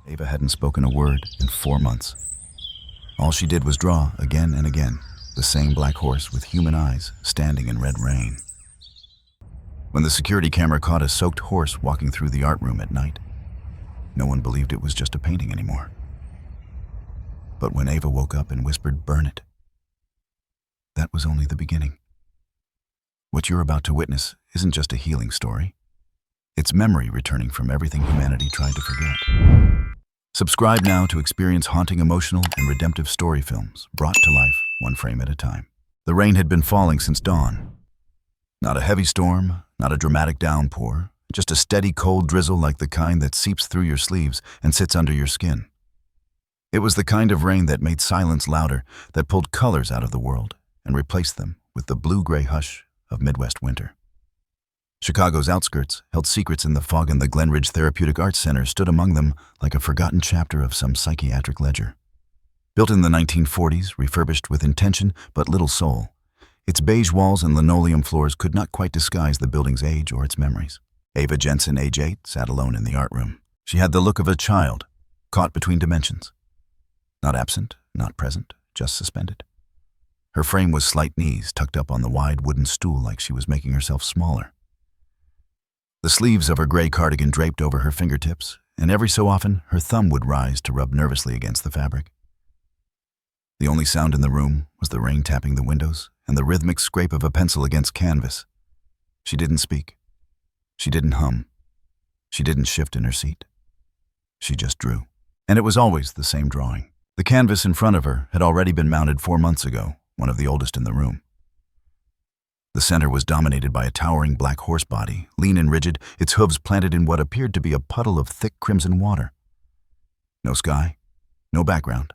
Ava hadn't spoken a word in 4 months. All she did was draw again and again, the same black horse with human eyes standing in red rain. When the security camera caught a soaked horse walking through the art room at night, no one believed it was just a painting anymore. But when Ava woke up and whispered, "Burn it," that was only the beginning. What you're about to witness isn't just a healing story. It's memory returning from everything humanity tried to forget. Subscribe now to experience haunting emotional and redemptive story films brought to life one frame at a time. The rain had been falling since dawn. Not a heavy storm, not a dramatic downpour, just a steady cold drizzle like the kind that seeps through your sleeves and sits under your skin. It was the kind of rain that made silence louder, that pulled colors out of the world and replaced them with the blue-gray hush of Midwest winter. Chicago's outskirts held secrets in the fog, and the Glenridge Therapeutic Arts Center stood among them like a forgotten chapter of some psychiatric ledger. Built in the 1940s, refurbished with intention but little soul, its beige walls and linoleum floors could not quite disguise the building's age or its memories. Ava Jensen, age 8, sat alone in the art room. She had the look of a child, caught between dimensions. Not absent, not present, just suspended. Her frame was slight knees tucked up on the wide wooden stool like she was making herself smaller. The sleeves of her gray cardigan draped over her fingertips, and every so often her thumb would rise to rub nervously against the fabric. The only sound in the room was the rain tapping the windows and the rhythmic scrape of a pencil against canvas. She didn't speak. She didn't hum. She didn't shift in her seat. She just drew. And it was always the same drawing. The canvas in front of her had already been mounted 4 months ago, one of the oldest in the room. The center was dominated by a towering black horse body, lean and rigid, its hooves planted in what appeared to be a puddle of thick crimson water. No sky, no background,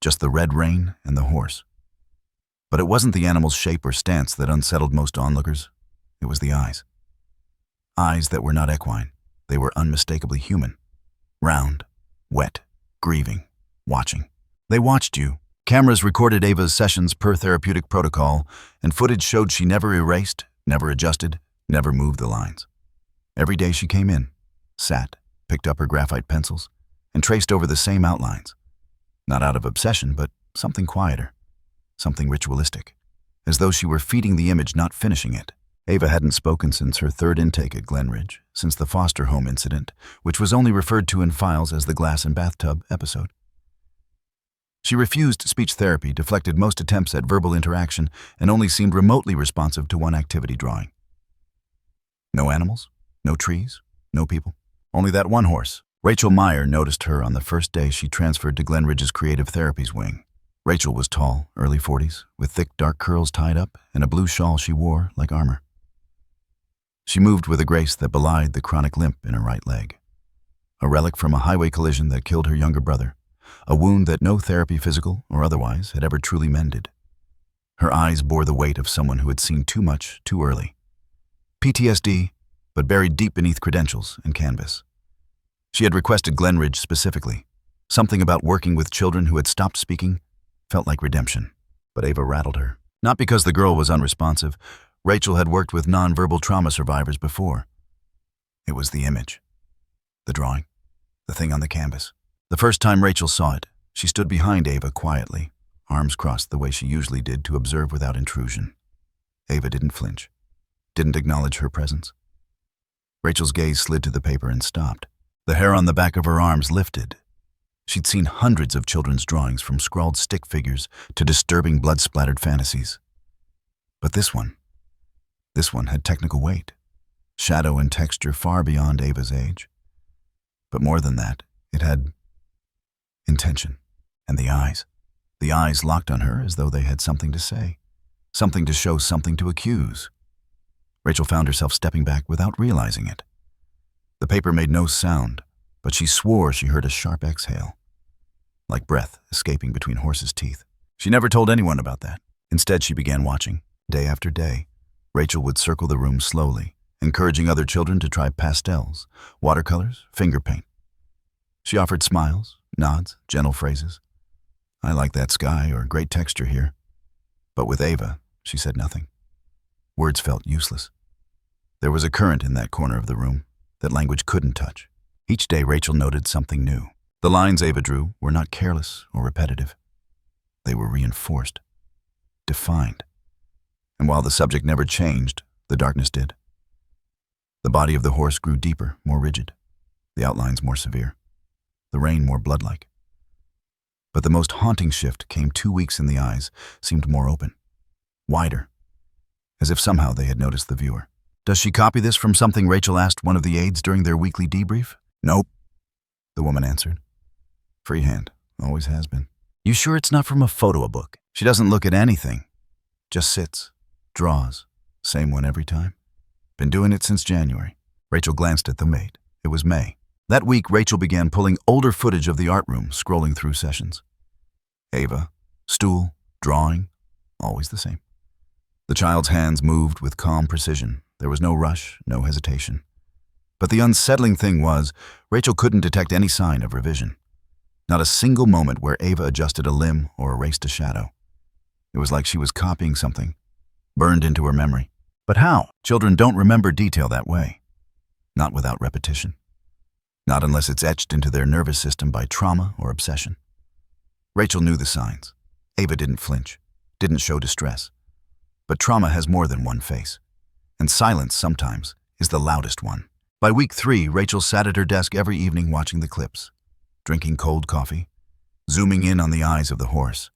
just the red rain and the horse. But it wasn't the animal's shape or stance that unsettled most onlookers. It was the eyes. Eyes that were not equine. They were unmistakably human. Round, wet, grieving, watching. They watched you. Cameras recorded Ava's sessions per therapeutic protocol, and footage showed she never erased, never adjusted, never moved the lines. Every day she came in, sat, picked up her graphite pencils, and traced over the same outlines. Not out of obsession, but something quieter, something ritualistic, as though she were feeding the image, not finishing it. Ava hadn't spoken since her third intake at Glenridge, since the foster home incident, which was only referred to in files as the glass and bathtub episode. She refused speech therapy, deflected most attempts at verbal interaction, and only seemed remotely responsive to one activity: drawing. No animals, no trees, no people. Only that one horse. Rachel Meyer noticed her on the first day she transferred to Glenridge's Creative Therapies wing. Rachel was tall, early 40s, with thick dark curls tied up and a blue shawl she wore like armor. She moved with a grace that belied the chronic limp in her right leg, a relic from a highway collision that killed her younger brother. A wound that no therapy, physical or otherwise, had ever truly mended. Her eyes bore the weight of someone who had seen too much too early. PTSD, but buried deep beneath credentials and canvas. She had requested Glenridge specifically. Something about working with children who had stopped speaking felt like redemption. But Ava rattled her. Not because the girl was unresponsive. Rachel had worked with nonverbal trauma survivors before. It was the image. The drawing. The thing on the canvas. The first time Rachel saw it, she stood behind Ava quietly, arms crossed the way she usually did to observe without intrusion. Ava didn't flinch, didn't acknowledge her presence. Rachel's gaze slid to the paper and stopped. The hair on the back of her arms lifted. She'd seen hundreds of children's drawings, from scrawled stick figures to disturbing blood-splattered fantasies. But this one had technical weight, shadow and texture far beyond Ava's age. But more than that, it had intention. And the eyes locked on her as though they had something to say, something to show, something to accuse. Rachel found herself stepping back without realizing it. The paper made no sound, but she swore she heard a sharp exhale, like breath escaping between horses' teeth. She never told anyone about that. Instead, she began watching. Day after day, Rachel would circle the room slowly, encouraging other children to try pastels, watercolors, finger paint. She offered smiles, nods, gentle phrases. "I like that sky," or "great texture here." But with Ava, she said nothing. Words felt useless. There was a current in that corner of the room that language couldn't touch. Each day, Rachel noted something new. The lines Ava drew were not careless or repetitive. They were reinforced, defined. And while the subject never changed, the darkness did. The body of the horse grew deeper, more rigid, the outlines more severe, the rain more blood-like. But the most haunting shift came 2 weeks in the eyes, seemed more open, wider, as if somehow they had noticed the viewer. "Does she copy this from something?" Rachel asked one of the aides during their weekly debrief. "Nope," the woman answered. "Freehand, always has been." "You sure it's not from a photo book?" "She doesn't look at anything, just sits, draws, same one every time. Been doing it since January." Rachel glanced at the date. It was May. That week, Rachel began pulling older footage of the art room, scrolling through sessions. Ava, stool, drawing, always the same. The child's hands moved with calm precision. There was no rush, no hesitation. But the unsettling thing was, Rachel couldn't detect any sign of revision. Not a single moment where Ava adjusted a limb or erased a shadow. It was like she was copying something, burned into her memory. But how? Children don't remember detail that way. Not without repetition. Not unless it's etched into their nervous system by trauma or obsession. Rachel knew the signs. Ava didn't flinch, didn't show distress. But trauma has more than one face. And silence, sometimes, is the loudest one. By week 3, Rachel sat at her desk every evening watching the clips, drinking cold coffee, zooming in on the eyes of the horse.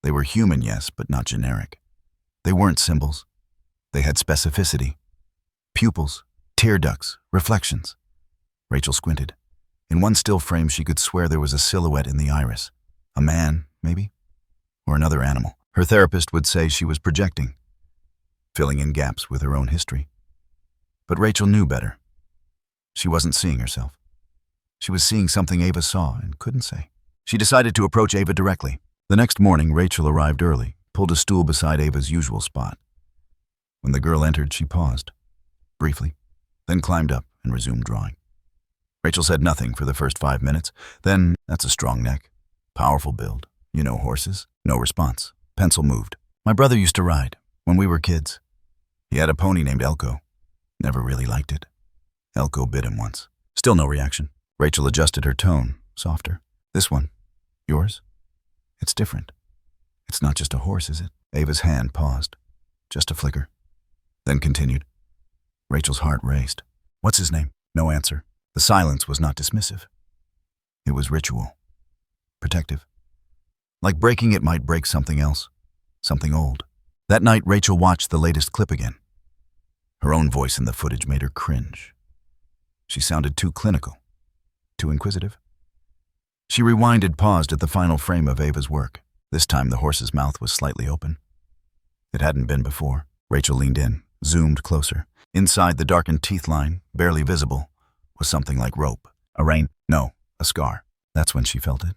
They were human, yes, but not generic. They weren't symbols. They had specificity. Pupils, tear ducts, reflections. Rachel squinted. In one still frame, she could swear there was a silhouette in the iris. A man, maybe? Or another animal. Her therapist would say she was projecting, filling in gaps with her own history. But Rachel knew better. She wasn't seeing herself. She was seeing something Ava saw and couldn't say. She decided to approach Ava directly. The next morning, Rachel arrived early, pulled a stool beside Ava's usual spot. When the girl entered, she paused, briefly, then climbed up and resumed drawing. Rachel said nothing for the first 5 minutes. Then, "That's a strong neck. Powerful build. You know horses." No response. Pencil moved. "My brother used to ride, when we were kids. He had a pony named Elko. Never really liked it. Elko bit him once." Still no reaction. Rachel adjusted her tone, softer. "This one, yours? It's different. It's not just a horse, is it?" Ava's hand paused. Just a flicker. Then continued. Rachel's heart raced. "What's his name?" No answer. The silence was not dismissive. It was ritual. Protective. Like breaking it might break something else. Something old. That night, Rachel watched the latest clip again. Her own voice in the footage made her cringe. She sounded too clinical. Too inquisitive. She rewinded, paused at the final frame of Ava's work. This time the horse's mouth was slightly open. It hadn't been before. Rachel leaned in, zoomed closer. Inside the darkened teeth line, barely visible, was something like rope. A rein? No, a scar. That's when she felt it.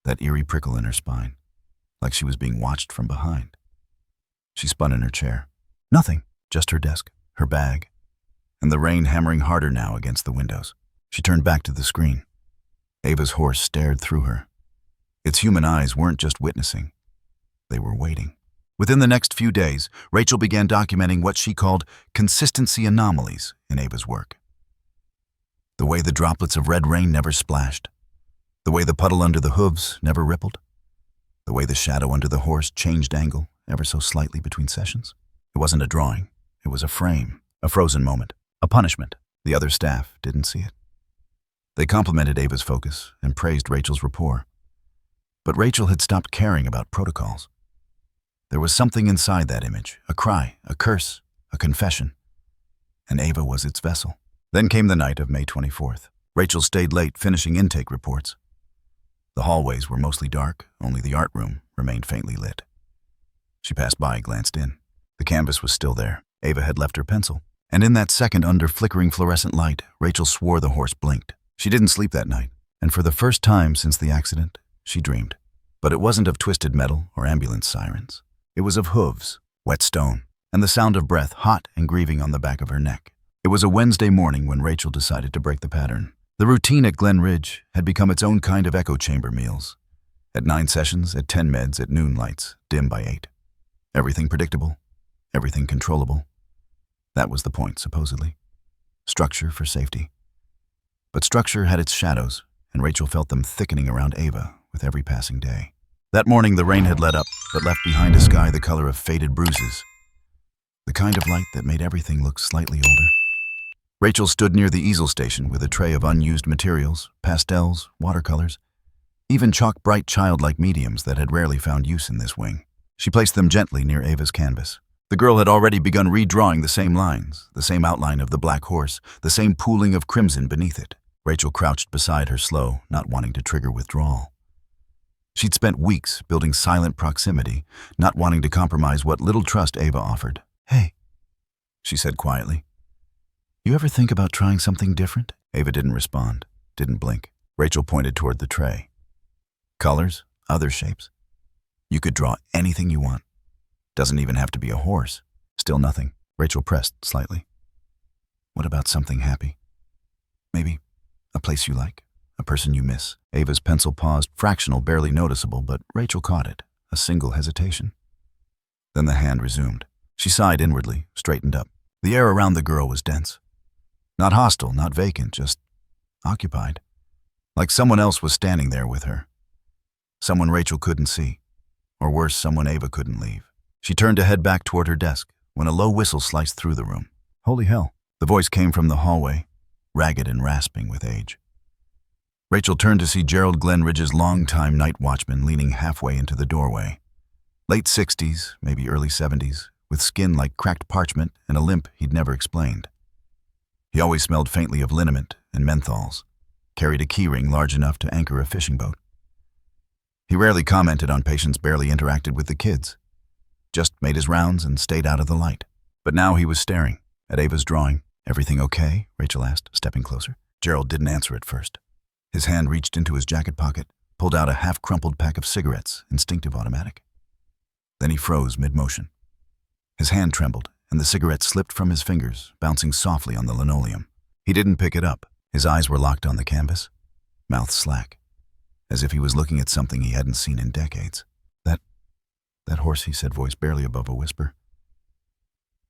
That eerie prickle in her spine, like she was being watched from behind. She spun in her chair. Nothing, just her desk, her bag, and the rain hammering harder now against the windows. She turned back to the screen. Ava's horse stared through her. Its human eyes weren't just witnessing. They were waiting. Within the next few days, Rachel began documenting what she called consistency anomalies in Ava's work. The way the droplets of red rain never splashed. The way the puddle under the hooves never rippled. The way the shadow under the horse changed angle ever so slightly between sessions. It wasn't a drawing. It was a frame, a frozen moment, a punishment. The other staff didn't see it. They complimented Ava's focus and praised Rachel's rapport. But Rachel had stopped caring about protocols. There was something inside that image, a cry, a curse, a confession. And Ava was its vessel. Then came the night of May 24th. Rachel stayed late finishing intake reports. The hallways were mostly dark, only the art room remained faintly lit. She passed by, glanced in. The canvas was still there. Ava had left her pencil. And in that second, under flickering fluorescent light, Rachel swore the horse blinked. She didn't sleep that night, and for the first time since the accident, she dreamed. But it wasn't of twisted metal or ambulance sirens. It was of hooves, wet stone, and the sound of breath, hot and grieving on the back of her neck. It was a Wednesday morning when Rachel decided to break the pattern. The routine at Glen Ridge had become its own kind of echo chamber meals. At 9 sessions, at 10 meds, at noon lights, dim by 8. Everything predictable, everything controllable. That was the point, supposedly. Structure for safety. But structure had its shadows and Rachel felt them thickening around Ava with every passing day. That morning, the rain had let up, but left behind a sky the color of faded bruises, the kind of light that made everything look slightly older. Rachel stood near the easel station with a tray of unused materials, pastels, watercolors, even chalk-bright childlike mediums that had rarely found use in this wing. She placed them gently near Ava's canvas. The girl had already begun redrawing the same lines, the same outline of the black horse, the same pooling of crimson beneath it. Rachel crouched beside her slow, not wanting to trigger withdrawal. She'd spent weeks building silent proximity, not wanting to compromise what little trust Ava offered. "Hey," she said quietly. "You ever think about trying something different?" Ava didn't respond, didn't blink. Rachel pointed toward the tray. "Colors, other shapes. You could draw anything you want. Doesn't even have to be a horse." Still nothing. Rachel pressed slightly. "What about something happy? Maybe a place you like, a person you miss." Ava's pencil paused, fractional, barely noticeable, but Rachel caught it, a single hesitation. Then the hand resumed. She sighed inwardly, straightened up. The air around the girl was dense. Not hostile, not vacant, just occupied. Like someone else was standing there with her. Someone Rachel couldn't see. Or worse, someone Ava couldn't leave. She turned to head back toward her desk when a low whistle sliced through the room. "Holy hell." The voice came from the hallway, ragged and rasping with age. Rachel turned to see Gerald Glenridge's longtime night watchman leaning halfway into the doorway. Late 60s, maybe early 70s, with skin like cracked parchment and a limp he'd never explained. He always smelled faintly of liniment and menthols, carried a keyring large enough to anchor a fishing boat. He rarely commented on patients, barely interacted with the kids. Just made his rounds and stayed out of the light. But now he was staring at Ava's drawing. "Everything okay?" Rachel asked, stepping closer. Gerald didn't answer at first. His hand reached into his jacket pocket, pulled out a half-crumpled pack of cigarettes, instinctive automatic. Then he froze mid-motion. His hand trembled, and the cigarette slipped from his fingers, bouncing softly on the linoleum. He didn't pick it up. His eyes were locked on the canvas, mouth slack, as if he was looking at something he hadn't seen in decades. That horse," he said, voice barely above a whisper.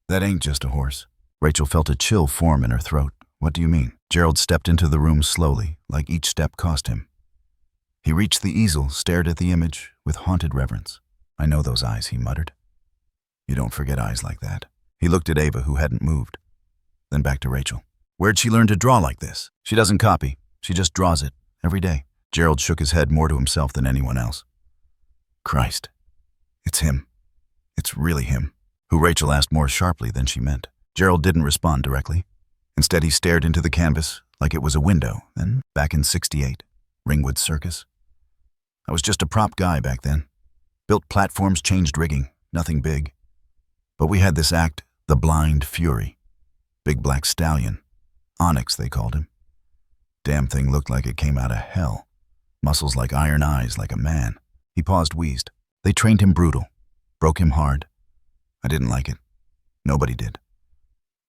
"That ain't just a horse." Rachel felt a chill form in her throat. "What do you mean?" Gerald stepped into the room slowly, like each step cost him. He reached the easel, stared at the image with haunted reverence. "I know those eyes," he muttered. "You don't forget eyes like that." He looked at Ava, who hadn't moved. Then back to Rachel. "Where'd she learn to draw like this?" "She doesn't copy. She just draws it, every day." Gerald shook his head more to himself than anyone else. "Christ. It's him. It's really him." Who, Rachel asked more sharply than she meant. Gerald didn't respond directly. Instead, he stared into the canvas like it was a window. Then, back in '68, Ringwood Circus. "I was just a prop guy back then. Built platforms, changed rigging, nothing big. But we had this act, the Blind Fury. Big black stallion. Onyx, they called him. Damn thing looked like it came out of hell. Muscles like iron eyes, like a man." He paused, wheezed. "They trained him brutal, broke him hard. I didn't like it. Nobody did.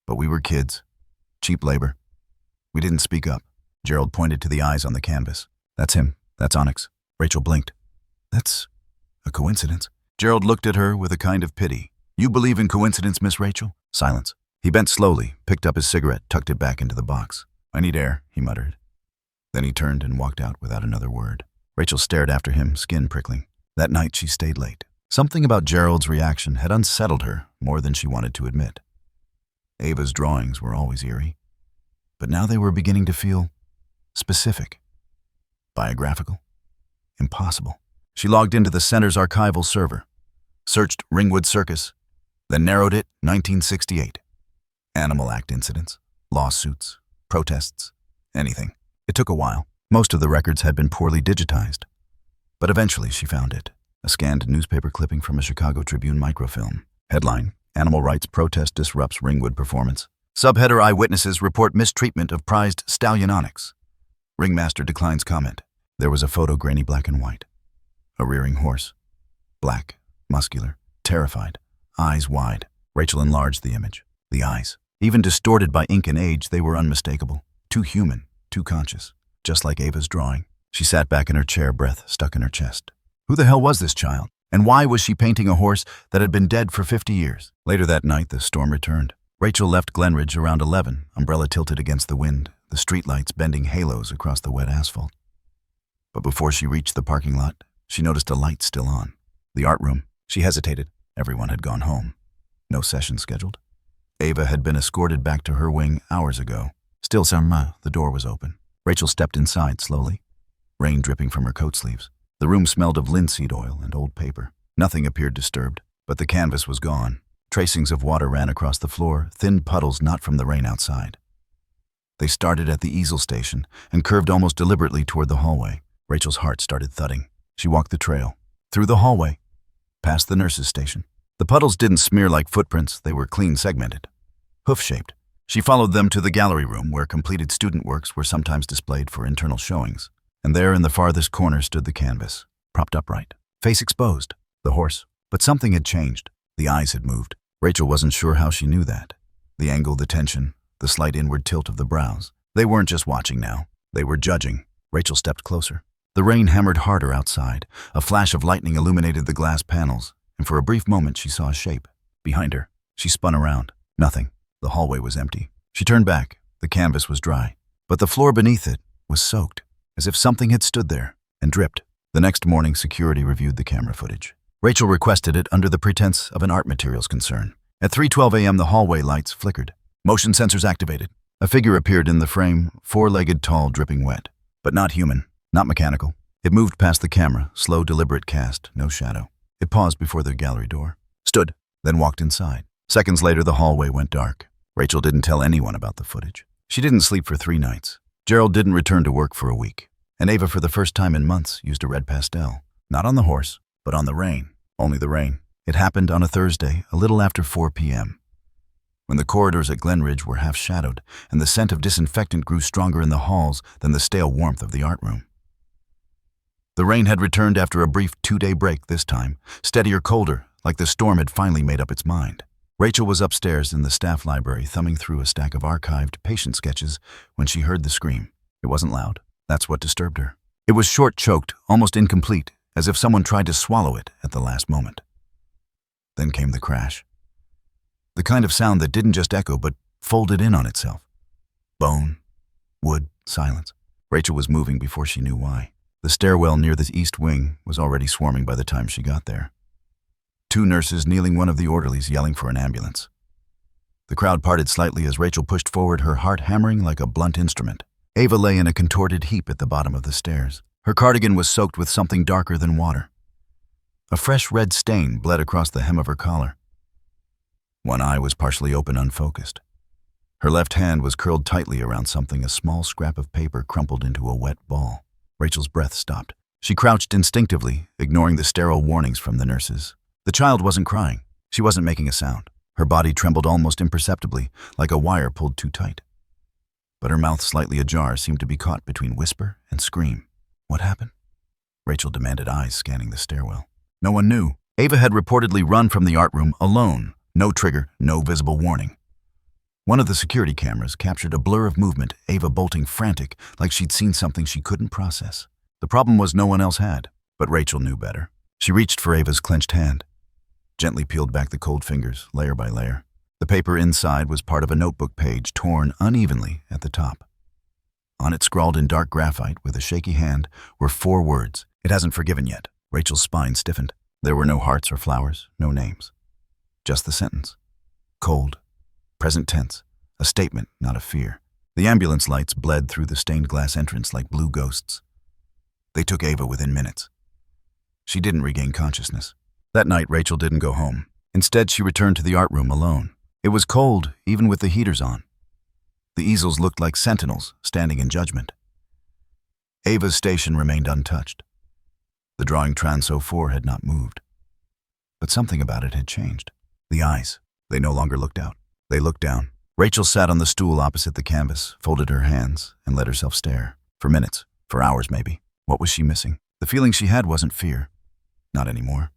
But we were kids. Cheap labor. We didn't speak up." Gerald pointed to the eyes on the canvas. "That's him. That's Onyx." Rachel blinked. "That's a coincidence." Gerald looked at her with a kind of pity. "You believe in coincidence, Miss Rachel?" Silence. He bent slowly, picked up his cigarette, tucked it back into the box. "I need air," he muttered. Then he turned and walked out without another word. Rachel stared after him, skin prickling. That night she stayed late. Something about Gerald's reaction had unsettled her more than she wanted to admit. Ava's drawings were always eerie, but now they were beginning to feel specific, biographical, impossible. She logged into the center's archival server, searched Ringwood Circus, then narrowed it 1968. Animal Act incidents, lawsuits, protests, anything. It took a while. Most of the records had been poorly digitized. But eventually she found it, a scanned newspaper clipping from a Chicago Tribune microfilm. Headline: Animal Rights Protest Disrupts Ringwood Performance. Subheader: Eyewitnesses report mistreatment of prized stallion Onyx. Ringmaster declines comment. There was a photo, grainy black and white. A rearing horse. Black, muscular, terrified, eyes wide. Rachel enlarged the image. The eyes. Even distorted by ink and age, they were unmistakable. Too human, too conscious. Just like Ava's drawing. She sat back in her chair, breath stuck in her chest. Who the hell was this child? And why was she painting a horse that had been dead for 50 years? Later that night, the storm returned. Rachel left Glenridge around 11, umbrella tilted against the wind, the streetlights bending halos across the wet asphalt. But before she reached the parking lot, she noticed a light still on. The art room. She hesitated. Everyone had gone home. No session scheduled. Ava had been escorted back to her wing hours ago. Still, the door was open. Rachel stepped inside slowly, rain dripping from her coat sleeves. The room smelled of linseed oil and old paper. Nothing appeared disturbed, but the canvas was gone. Tracings of water ran across the floor, thin puddles not from the rain outside. They started at the easel station and curved almost deliberately toward the hallway. Rachel's heart started thudding. She walked the trail, through the hallway, past the nurse's station. The puddles didn't smear like footprints, they were clean segmented, hoof-shaped. She followed them to the gallery room where completed student works were sometimes displayed for internal showings. And there in the farthest corner stood the canvas, propped upright, face exposed, the horse. But something had changed. The eyes had moved. Rachel wasn't sure how she knew that. The angle, the tension, the slight inward tilt of the brows. They weren't just watching now. They were judging. Rachel stepped closer. The rain hammered harder outside. A flash of lightning illuminated the glass panels, and for a brief moment she saw a shape. Behind her, she spun around. Nothing. The hallway was empty. She turned back. The canvas was dry, but the floor beneath it was soaked, as if something had stood there and dripped. The next morning, security reviewed the camera footage. Rachel requested it under the pretense of an art materials concern. At 3:12 a.m., the hallway lights flickered. Motion sensors activated. A figure appeared in the frame, four-legged, tall, dripping wet. But not human, not mechanical. It moved past the camera, slow, deliberate cast, no shadow. It paused before the gallery door, stood, then walked inside. Seconds later, the hallway went dark. Rachel didn't tell anyone about the footage. She didn't sleep for 3 nights. Gerald didn't return to work for a week. And Ava, for the first time in months, used a red pastel. Not on the horse, but on the rain. Only the rain. It happened on a Thursday, a little after 4 p.m. when the corridors at Glenridge were half-shadowed, and the scent of disinfectant grew stronger in the halls than the stale warmth of the art room. The rain had returned after a brief 2-day break this time, steadier, colder, like the storm had finally made up its mind. Rachel was upstairs in the staff library thumbing through a stack of archived patient sketches when she heard the scream. It wasn't loud. That's what disturbed her. It was short, choked, almost incomplete, as if someone tried to swallow it at the last moment. Then came the crash. The kind of sound that didn't just echo but folded in on itself. Bone, wood, silence. Rachel was moving before she knew why. The stairwell near the east wing was already swarming by the time she got there. 2 nurses kneeling, one of the orderlies yelling for an ambulance. The crowd parted slightly as Rachel pushed forward, her heart hammering like a blunt instrument. Ava lay in a contorted heap at the bottom of the stairs. Her cardigan was soaked with something darker than water. A fresh red stain bled across the hem of her collar. One eye was partially open, unfocused. Her left hand was curled tightly around something, a small scrap of paper crumpled into a wet ball. Rachel's breath stopped. She crouched instinctively, ignoring the sterile warnings from the nurses. The child wasn't crying. She wasn't making a sound. Her body trembled almost imperceptibly, like a wire pulled too tight. But her mouth, slightly ajar, seemed to be caught between whisper and scream. What happened? Rachel demanded, eyes scanning the stairwell. No one knew. Ava had reportedly run from the art room alone. No trigger, no visible warning. One of the security cameras captured a blur of movement, Ava bolting frantic, like she'd seen something she couldn't process. The problem was no one else had, but Rachel knew better. She reached for Ava's clenched hand, gently peeled back the cold fingers, layer by layer. The paper inside was part of a notebook page, torn unevenly at the top. On it, scrawled in dark graphite with a shaky hand, were 4 words. It hasn't forgiven yet. Rachel's spine stiffened. There were no hearts or flowers, no names. Just the sentence. Cold. Present tense. A statement, not a fear. The ambulance lights bled through the stained glass entrance like blue ghosts. They took Ava within minutes. She didn't regain consciousness. That night, Rachel didn't go home. Instead, she returned to the art room alone. It was cold, even with the heaters on. The easels looked like sentinels, standing in judgment. Ava's station remained untouched. The drawing Transo 4 had not moved. But something about it had changed. The eyes. They no longer looked out. They looked down. Rachel sat on the stool opposite the canvas, folded her hands, and let herself stare. For minutes, for hours maybe. What was she missing? The feeling she had wasn't fear. Not anymore.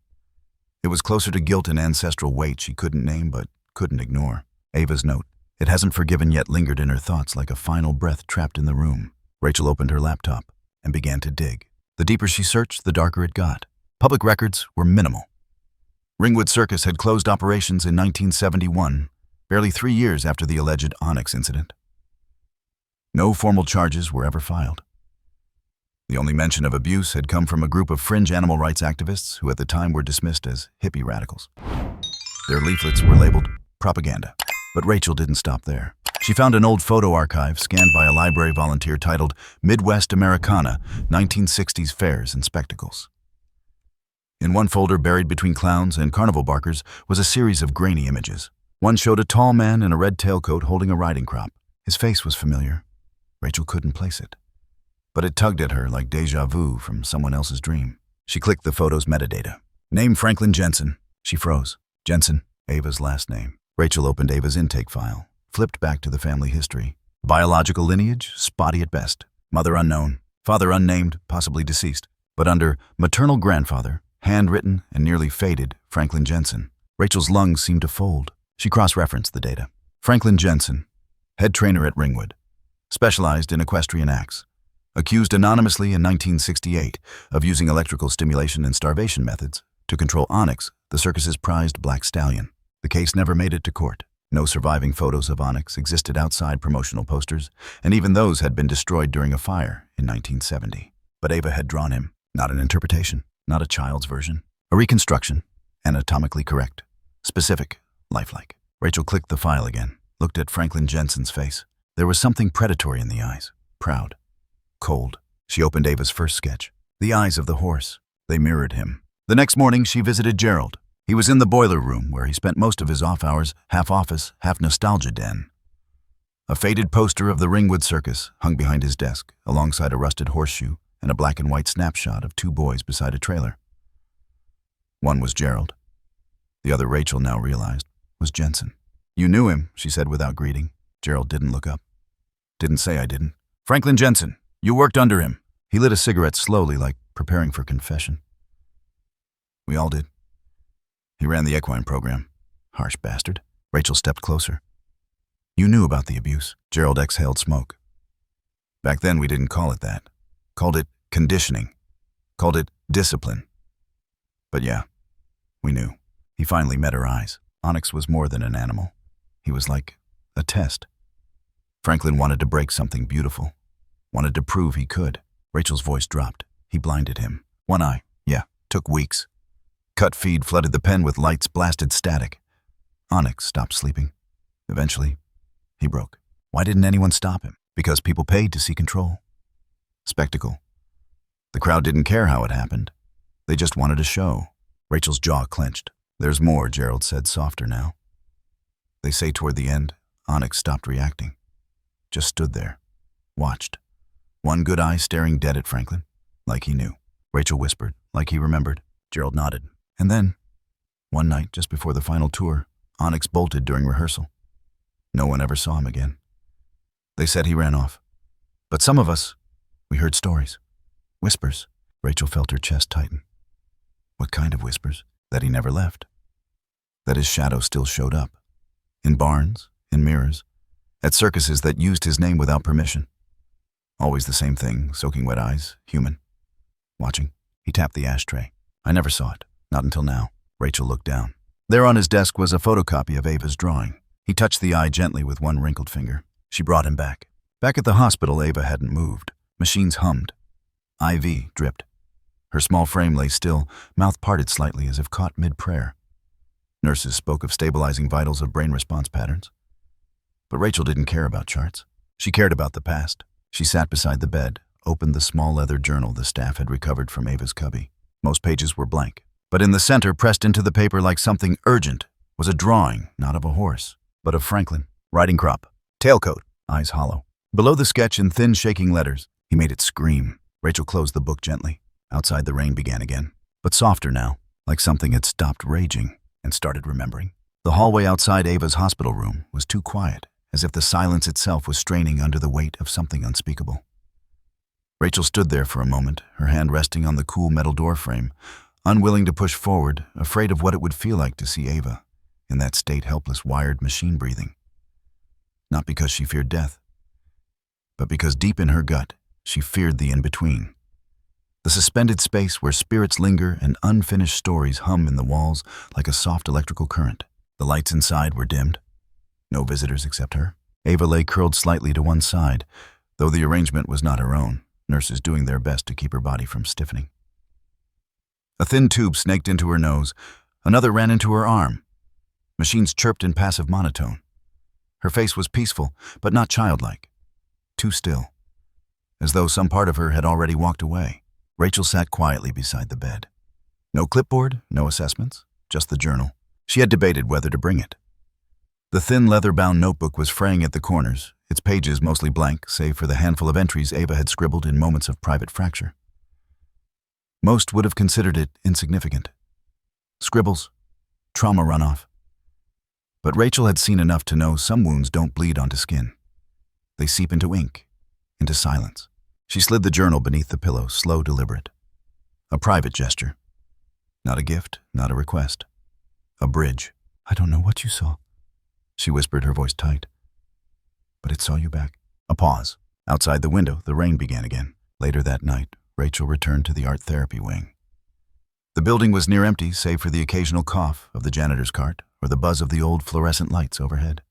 It was closer to guilt and ancestral weight she couldn't name but couldn't ignore. Ava's note. It hasn't forgiven yet lingered in her thoughts like a final breath trapped in the room. Rachel opened her laptop and began to dig. The deeper she searched, the darker it got. Public records were minimal. Ringwood Circus had closed operations in 1971, barely 3 years after the alleged Onyx incident. No formal charges were ever filed. The only mention of abuse had come from a group of fringe animal rights activists who at the time were dismissed as hippie radicals. Their leaflets were labeled propaganda. But Rachel didn't stop there. She found an old photo archive scanned by a library volunteer titled Midwest Americana, 1960s Fairs and Spectacles. In one folder buried between clowns and carnival barkers was a series of grainy images. One showed a tall man in a red tailcoat holding a riding crop. His face was familiar. Rachel couldn't place it. But it tugged at her like deja vu from someone else's dream. She clicked the photo's metadata. Name Franklin Jensen. She froze. Jensen, Ava's last name. Rachel opened Ava's intake file, flipped back to the family history. Biological lineage, spotty at best. Mother unknown. Father unnamed, possibly deceased. But under maternal grandfather, handwritten and nearly faded, Franklin Jensen. Rachel's lungs seemed to fold. She cross-referenced the data. Franklin Jensen, head trainer at Ringwood. Specialized in equestrian acts. Accused anonymously in 1968 of using electrical stimulation and starvation methods to control Onyx, the circus's prized black stallion. The case never made it to court. No surviving photos of Onyx existed outside promotional posters, and even those had been destroyed during a fire in 1970. But Ava had drawn him. Not an interpretation, not a child's version. A reconstruction, anatomically correct, specific, lifelike. Rachel clicked the file again, looked at Franklin Jensen's face. There was something predatory in the eyes, proud, cold. She opened Ava's first sketch. The eyes of the horse. They mirrored him. The next morning, she visited Gerald. He was in the boiler room where he spent most of his off hours, half office, half nostalgia den. A faded poster of the Ringwood Circus hung behind his desk, alongside a rusted horseshoe and a black and white snapshot of two boys beside a trailer. One was Gerald. The other, Rachel now realized, was Jensen. You knew him, she said without greeting. Gerald didn't look up. Didn't say I didn't. Franklin Jensen, you worked under him. He lit a cigarette slowly, like preparing for confession. We all did. He ran the equine program. Harsh bastard. Rachel stepped closer. You knew about the abuse. Gerald exhaled smoke. Back then we didn't call it that. Called it conditioning. Called it discipline. But yeah, we knew. He finally met her eyes. Onyx was more than an animal. He was like a test. Franklin wanted to break something beautiful. Wanted to prove he could. Rachel's voice dropped. He blinded him. One eye. Yeah, took weeks. Cut feed flooded the pen with lights, blasted static. Onyx stopped sleeping. Eventually, he broke. Why didn't anyone stop him? Because people paid to see control. Spectacle. The crowd didn't care how it happened. They just wanted a show. Rachel's jaw clenched. There's more, Gerald said, softer now. They say toward the end, Onyx stopped reacting. Just stood there. Watched. One good eye staring dead at Franklin, like he knew. Rachel whispered, like he remembered. Gerald nodded. And then, one night just before the final tour, Onyx bolted during rehearsal. No one ever saw him again. They said he ran off. But some of us, we heard stories. Whispers. Rachel felt her chest tighten. What kind of whispers? That he never left. That his shadow still showed up. In barns, in mirrors, at circuses that used his name without permission. Always the same thing, soaking wet eyes, human. Watching. He tapped the ashtray. I never saw it. Not until now. Rachel looked down. There on his desk was a photocopy of Ava's drawing. He touched the eye gently with one wrinkled finger. She brought him back. Back at the hospital, Ava hadn't moved. Machines hummed. IV dripped. Her small frame lay still, mouth parted slightly as if caught mid-prayer. Nurses spoke of stabilizing vitals of brain response patterns. But Rachel didn't care about charts. She cared about the past. She sat beside the bed, opened the small leather journal the staff had recovered from Ava's cubby. Most pages were blank. But in the center, pressed into the paper like something urgent, was a drawing, not of a horse, but of Franklin. Riding crop. Tailcoat. Eyes hollow. Below the sketch in thin, shaking letters, he made it scream. Rachel closed the book gently. Outside the rain began again, but softer now, like something had stopped raging and started remembering. The hallway outside Ava's hospital room was too quiet, as if the silence itself was straining under the weight of something unspeakable. Rachel stood there for a moment, her hand resting on the cool metal door frame, unwilling to push forward, afraid of what it would feel like to see Ava, in that state helpless wired machine breathing. Not because she feared death, but because deep in her gut, she feared the in-between. The suspended space where spirits linger and unfinished stories hum in the walls like a soft electrical current. The lights inside were dimmed. No visitors except her. Ava lay curled slightly to one side, though the arrangement was not her own. nurses doing their best to keep her body from stiffening. A thin tube snaked into her nose. Another ran into her arm. Machines chirped in passive monotone. Her face was peaceful, but not childlike. Too still, as though some part of her had already walked away. Rachel sat quietly beside the bed. No clipboard, no assessments, just the journal. She had debated whether to bring it. The thin leather-bound notebook was fraying at the corners, its pages mostly blank, save for the handful of entries Ava had scribbled in moments of private fracture. Most would have considered it insignificant. Scribbles, trauma runoff. But Rachel had seen enough to know some wounds don't bleed onto skin. They seep into ink, into silence. She slid the journal beneath the pillow, slow, deliberate. A private gesture. Not a gift, not a request. A bridge. I don't know what you saw, she whispered, her voice tight. But it saw you back. A pause. Outside the window, the rain began again. Later that night, Rachel returned to the art therapy wing. The building was near empty, save for the occasional cough of the janitor's cart or the buzz of the old fluorescent lights overhead.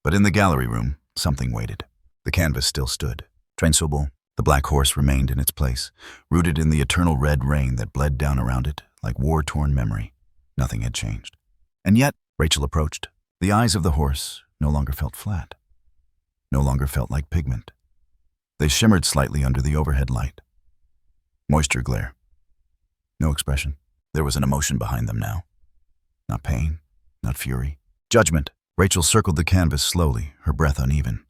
But in the gallery room, something waited. The canvas still stood. Trembles. The black horse remained in its place, rooted in the eternal red rain that bled down around it like war-torn memory. Nothing had changed. And yet, Rachel approached. The eyes of the horse no longer felt flat, no longer felt like pigment. They shimmered slightly under the overhead light. Moisture glare. No expression. There was an emotion behind them now. Not pain, not fury. Judgment. Rachel circled the canvas slowly, her breath uneven.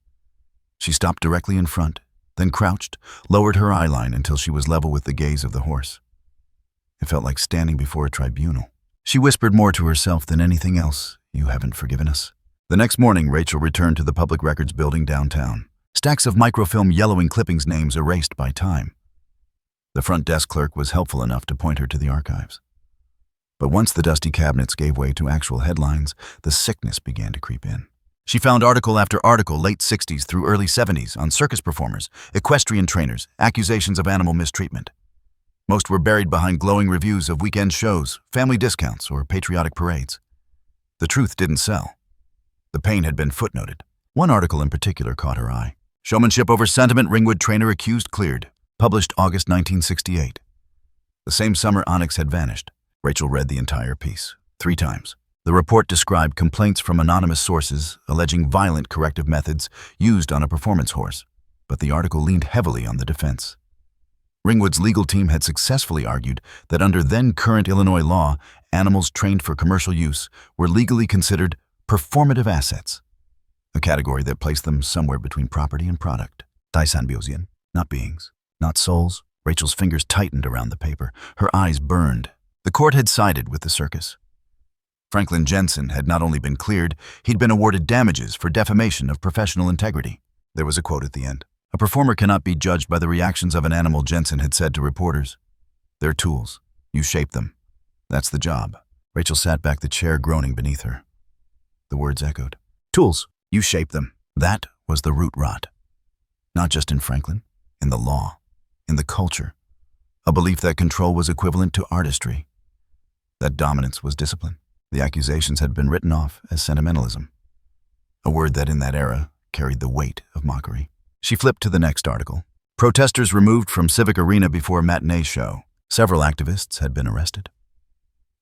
She stopped directly in front, then crouched, lowered her eyeline until she was level with the gaze of the horse. It felt like standing before a tribunal. She whispered more to herself than anything else, "You haven't forgiven us." The next morning, Rachel returned to the Public Records building downtown. Stacks of microfilm yellowing clippings, names erased by time. The front desk clerk was helpful enough to point her to the archives. But once the dusty cabinets gave way to actual headlines, the sickness began to creep in. She found article after article, late 60s through early 70s, on circus performers, equestrian trainers, accusations of animal mistreatment. Most were buried behind glowing reviews of weekend shows, family discounts, or patriotic parades. The truth didn't sell. The pain had been footnoted. One article in particular caught her eye. Showmanship over sentiment, Ringwood trainer accused cleared. Published August 1968. The same summer Onyx had vanished. Rachel read the entire piece, 3 times. The report described complaints from anonymous sources alleging violent corrective methods used on a performance horse, but the article leaned heavily on the defense. Ringwood's legal team had successfully argued that under then-current Illinois law, animals trained for commercial use were legally considered performative assets, a category that placed them somewhere between property and product. Daisanbiosian, not beings, not souls. Rachel's fingers tightened around the paper. Her eyes burned. The court had sided with the circus. Franklin Jensen had not only been cleared, he'd been awarded damages for defamation of professional integrity. There was a quote at the end. "A performer cannot be judged by the reactions of an animal," Jensen had said to reporters. "They're tools. You shape them. That's the job." Rachel sat back, the chair groaning beneath her. The words echoed. Tools. You shape them. That was the root rot. Not just in Franklin, in the law, in the culture. A belief that control was equivalent to artistry. That dominance was discipline. The accusations had been written off as sentimentalism, a word that in that era carried the weight of mockery. She flipped to the next article. Protesters removed from Civic Arena before matinee show. Several activists had been arrested.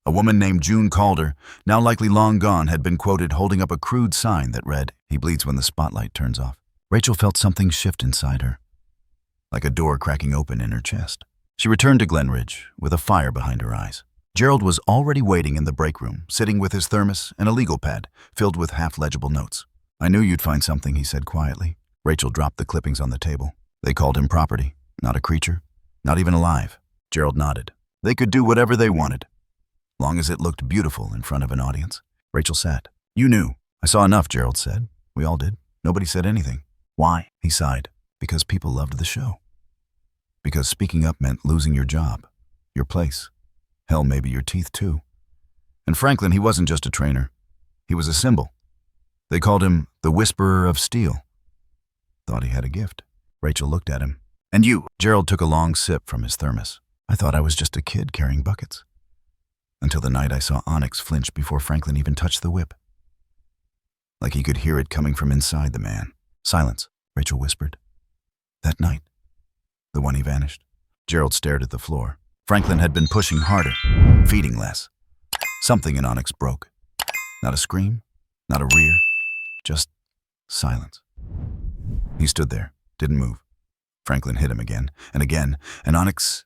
A woman named June Calder, now likely long gone, had been quoted holding up a crude sign that read, "He bleeds when the spotlight turns off." Rachel felt something shift inside her, like a door cracking open in her chest. She returned to Glenridge with a fire behind her eyes. Gerald was already waiting in the break room, sitting with his thermos and a legal pad filled with half-legible notes. "I knew you'd find something," he said quietly. Rachel dropped the clippings on the table. They called him property, not a creature, not even alive. Gerald nodded. They could do whatever they wanted, long as it looked beautiful in front of an audience. Rachel sat. "You knew." "I saw enough," Gerald said. "We all did. Nobody said anything." "Why?" He sighed. "Because people loved the show. Because speaking up meant losing your job, your place. Hell, maybe your teeth too. And Franklin, he wasn't just a trainer. He was a symbol. They called him the Whisperer of Steel. Thought he had a gift." Rachel looked at him. "And you?" Gerald took a long sip from his thermos. "I thought I was just a kid carrying buckets. Until the night I saw Onyx flinch before Franklin even touched the whip. Like he could hear it coming from inside the man." "Silence," Rachel whispered. "That night, The one he vanished. Gerald stared at the floor. Franklin had been pushing harder, feeding less. Something in Onyx broke. Not a scream, not a rear, just silence. He stood there, didn't move. Franklin hit him again, and Onyx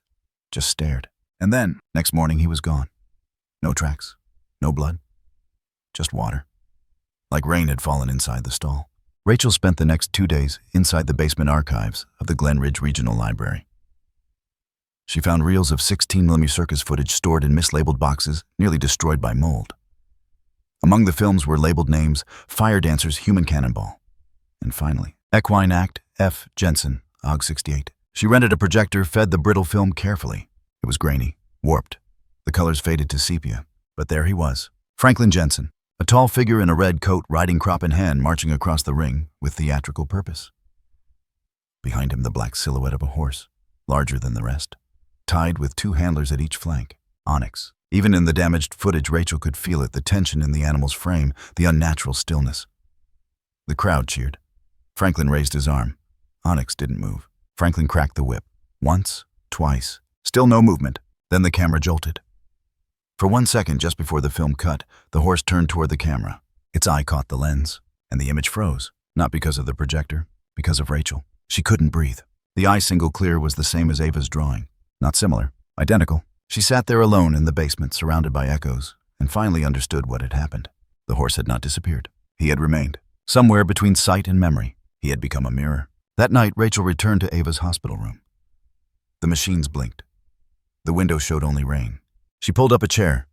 just stared. And then, next morning, he was gone. No tracks, no blood, just water. Like rain had fallen inside the stall. Rachel spent the next 2 days inside the basement archives of the Glen Ridge Regional Library. She found reels of 16mm circus footage stored in mislabeled boxes, nearly destroyed by mold. Among the films were labeled names Fire Dancer's Human Cannonball. And finally, Equine Act F. Jensen, OG 68. She rented a projector, fed the brittle film carefully. It was grainy, warped. The colors faded to sepia. But there he was, Franklin Jensen, a tall figure in a red coat, riding crop in hand, marching across the ring with theatrical purpose. Behind him, the black silhouette of a horse, larger than the rest, tied with 2 handlers at each flank. Onyx. Even in the damaged footage, Rachel could feel it, the tension in the animal's frame, the unnatural stillness. The crowd cheered. Franklin raised his arm. Onyx didn't move. Franklin cracked the whip. Once, twice. Still no movement. Then the camera jolted. For 1 second, just before the film cut, the horse turned toward the camera. Its eye caught the lens, and the image froze. Not because of the projector, because of Rachel. She couldn't breathe. The eye single clear was the same as Ava's drawing. Not similar. Identical. She sat there alone in the basement, surrounded by echoes, and finally understood what had happened. The horse had not disappeared. He had remained. Somewhere between sight and memory, he had become a mirror. That night, Rachel returned to Ava's hospital room. The machines blinked. The window showed only rain. She pulled up a chair,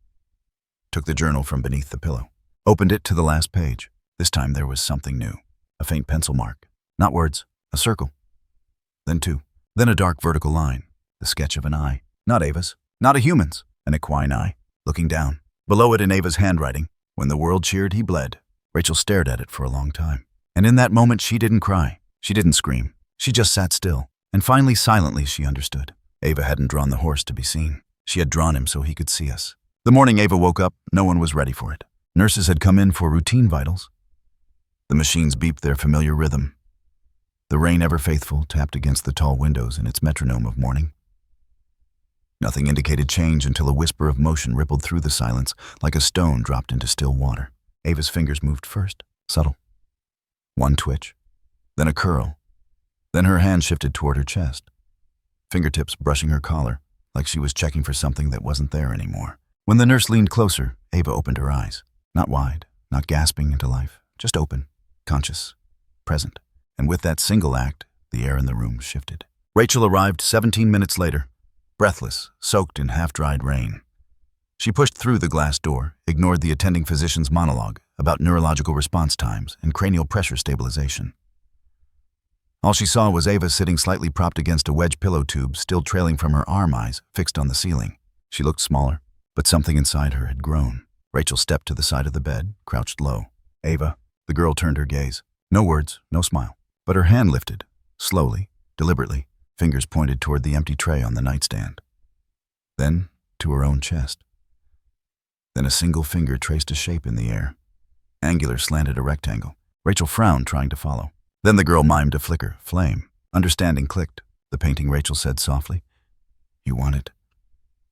took the journal from beneath the pillow, opened it to the last page. This time there was something new. A faint pencil mark. Not words, a circle. Then 2. Then a dark vertical line. The sketch of an eye. Not Ava's. Not a human's. An equine eye. Looking down. Below it in Ava's handwriting. When the world cheered, he bled. Rachel stared at it for a long time. And in that moment, she didn't cry. She didn't scream. She just sat still. And finally, silently, she understood. Ava hadn't drawn the horse to be seen. She had drawn him so he could see us. The morning Ava woke up, no one was ready for it. Nurses had come in for routine vitals. The machines beeped their familiar rhythm. The rain, ever faithful, tapped against the tall windows in its metronome of mourning. Nothing indicated change until a whisper of motion rippled through the silence like a stone dropped into still water. Ava's fingers moved first, subtle. One twitch, then a curl. Then her hand shifted toward her chest, fingertips brushing her collar, like she was checking for something that wasn't there anymore. When the nurse leaned closer, Ava opened her eyes. Not wide, not gasping into life, just open, conscious, present. And with that single act, the air in the room shifted. Rachel arrived 17 minutes later, breathless, soaked in half-dried rain. She pushed through the glass door, ignored the attending physician's monologue about neurological response times and cranial pressure stabilization. All she saw was Ava sitting slightly propped against a wedge pillow tube, still trailing from her arm eyes, fixed on the ceiling. She looked smaller, but something inside her had grown. Rachel stepped to the side of the bed, crouched low. Ava. The girl turned her gaze. No words, no smile. But her hand lifted, slowly, deliberately, fingers pointed toward the empty tray on the nightstand. Then to her own chest. Then a single finger traced a shape in the air. Angular, slanted, a rectangle. Rachel frowned, trying to follow. Then the girl mimed a flicker, flame. Understanding clicked. The painting, Rachel said softly. You want it?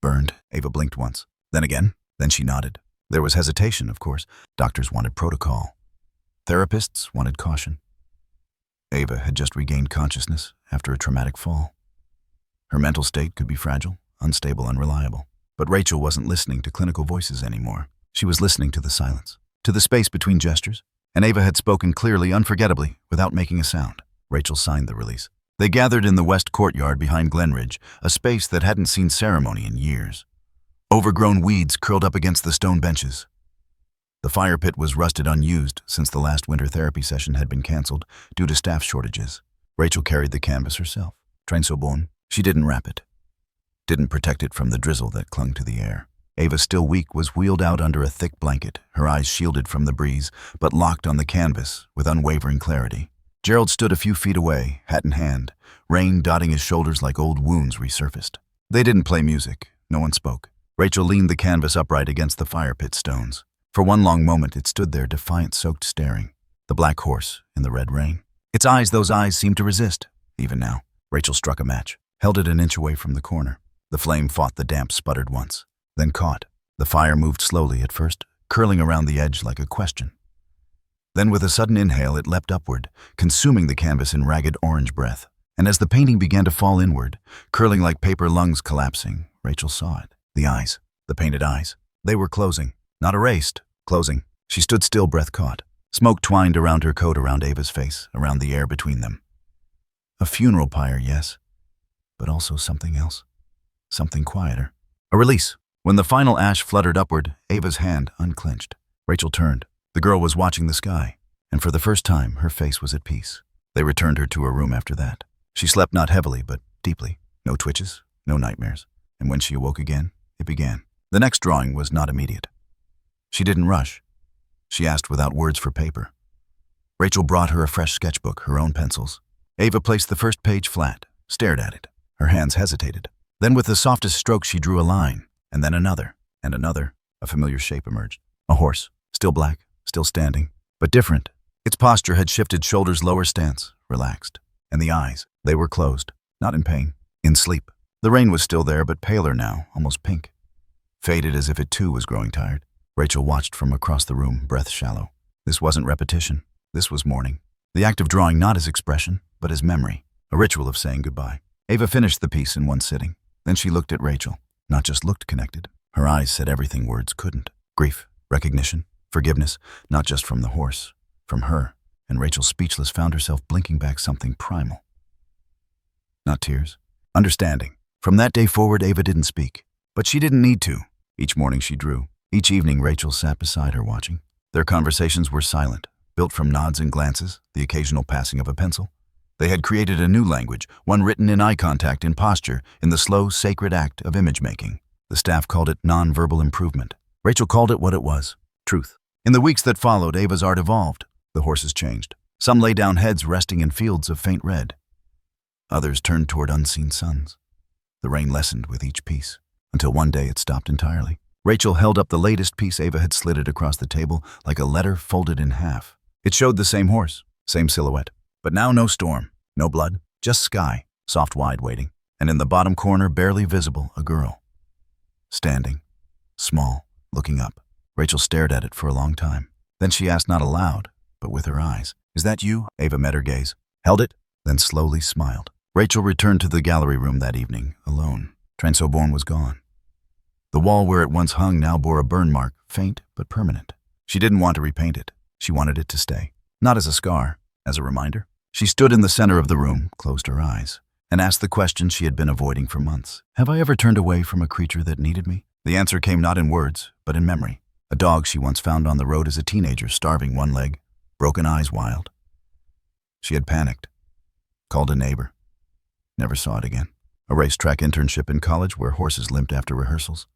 Burned. Ava blinked once. Then again. Then she nodded. There was hesitation, of course. Doctors wanted protocol. Therapists wanted caution. Ava had just regained consciousness after a traumatic fall. Her mental state could be fragile, unstable, unreliable. But Rachel wasn't listening to clinical voices anymore. She was listening to the silence, to the space between gestures. And Ava had spoken clearly, unforgettably, without making a sound. Rachel signed the release. They gathered in the west courtyard behind Glen Ridge, a space that hadn't seen ceremony in years. Overgrown weeds curled up against the stone benches. The fire pit was rusted unused since the last winter therapy session had been canceled due to staff shortages. Rachel carried the canvas herself. Train bon. She didn't wrap it. Didn't protect it from the drizzle that clung to the air. Ava, still weak, was wheeled out under a thick blanket, her eyes shielded from the breeze, but locked on the canvas with unwavering clarity. Gerald stood a few feet away, hat in hand, rain dotting his shoulders like old wounds resurfaced. They didn't play music. No one spoke. Rachel leaned the canvas upright against the fire pit stones. For one long moment, it stood there, defiant, soaked, staring. The black horse in the red rain. Its eyes, those eyes, seemed to resist, even now. Rachel struck a match. held it an inch away from the corner. The flame fought the damp, sputtered once, then caught. The fire moved slowly at first, curling around the edge like a question. Then with a sudden inhale, it leapt upward, consuming the canvas in ragged orange breath. And as the painting began to fall inward, curling like paper lungs collapsing, Rachel saw it. The eyes, the painted eyes. They were closing. Not erased, closing. She stood still, breath caught. Smoke twined around her coat, around Ava's face, around the air between them. A funeral pyre, yes, but also something else. Something quieter. A release. When the final ash fluttered upward, Ava's hand unclenched. Rachel turned. The girl was watching the sky, and for the first time, her face was at peace. They returned her to her room after that. She slept not heavily, but deeply. No twitches, no nightmares. And when she awoke again, it began. The next drawing was not immediate. She didn't rush. She asked without words for paper. Rachel brought her a fresh sketchbook, her own pencils. Ava placed the first page flat, stared at it. Her hands hesitated. Then with the softest stroke she drew a line, and then another, and another. A familiar shape emerged. A horse, still black, still standing, but different. Its posture had shifted, shoulders lower, stance, relaxed. And the eyes, they were closed, not in pain, in sleep. The rain was still there, but paler now, almost pink. Faded as if it too was growing tired. Rachel watched from across the room, breath shallow. This wasn't repetition. This was mourning. The act of drawing not as expression, but as memory. A ritual of saying goodbye. Ava finished the piece in one sitting. Then she looked at Rachel. Not just looked connected. Her eyes said everything words couldn't. Grief, recognition, forgiveness, not just from the horse, from her. And Rachel, speechless, found herself blinking back something primal. Not tears. Understanding. From that day forward, Ava didn't speak. But she didn't need to. Each morning she drew. Each evening Rachel sat beside her watching. Their conversations were silent, built from nods and glances, the occasional passing of a pencil. They had created a new language, one written in eye contact, in posture, in the slow, sacred act of image-making. The staff called it non-verbal improvement. Rachel called it what it was, truth. In the weeks that followed, Ava's art evolved. The horses changed. Some lay down, heads resting in fields of faint red. Others turned toward unseen suns. The rain lessened with each piece, until one day it stopped entirely. Rachel held up the latest piece. Ava had slid it across the table like a letter folded in half. It showed the same horse, same silhouette. But now no storm, no blood, just sky, soft, wide, waiting. And in the bottom corner, barely visible, a girl. Standing, small, looking up. Rachel stared at it for a long time. Then she asked, not aloud, but with her eyes, "Is that you?" Ava met her gaze, held it, then slowly smiled. Rachel returned to the gallery room that evening, alone. Transoborn was gone. The wall where it once hung now bore a burn mark, faint but permanent. She didn't want to repaint it. She wanted it to stay. Not as a scar, as a reminder. She stood in the center of the room, closed her eyes, and asked the question she had been avoiding for months. Have I ever turned away from a creature that needed me? The answer came not in words, but in memory. A dog she once found on the road as a teenager, starving, one leg, broken eyes wild. She had panicked, called a neighbor. Never saw it again. A racetrack internship in college where horses limped after rehearsals.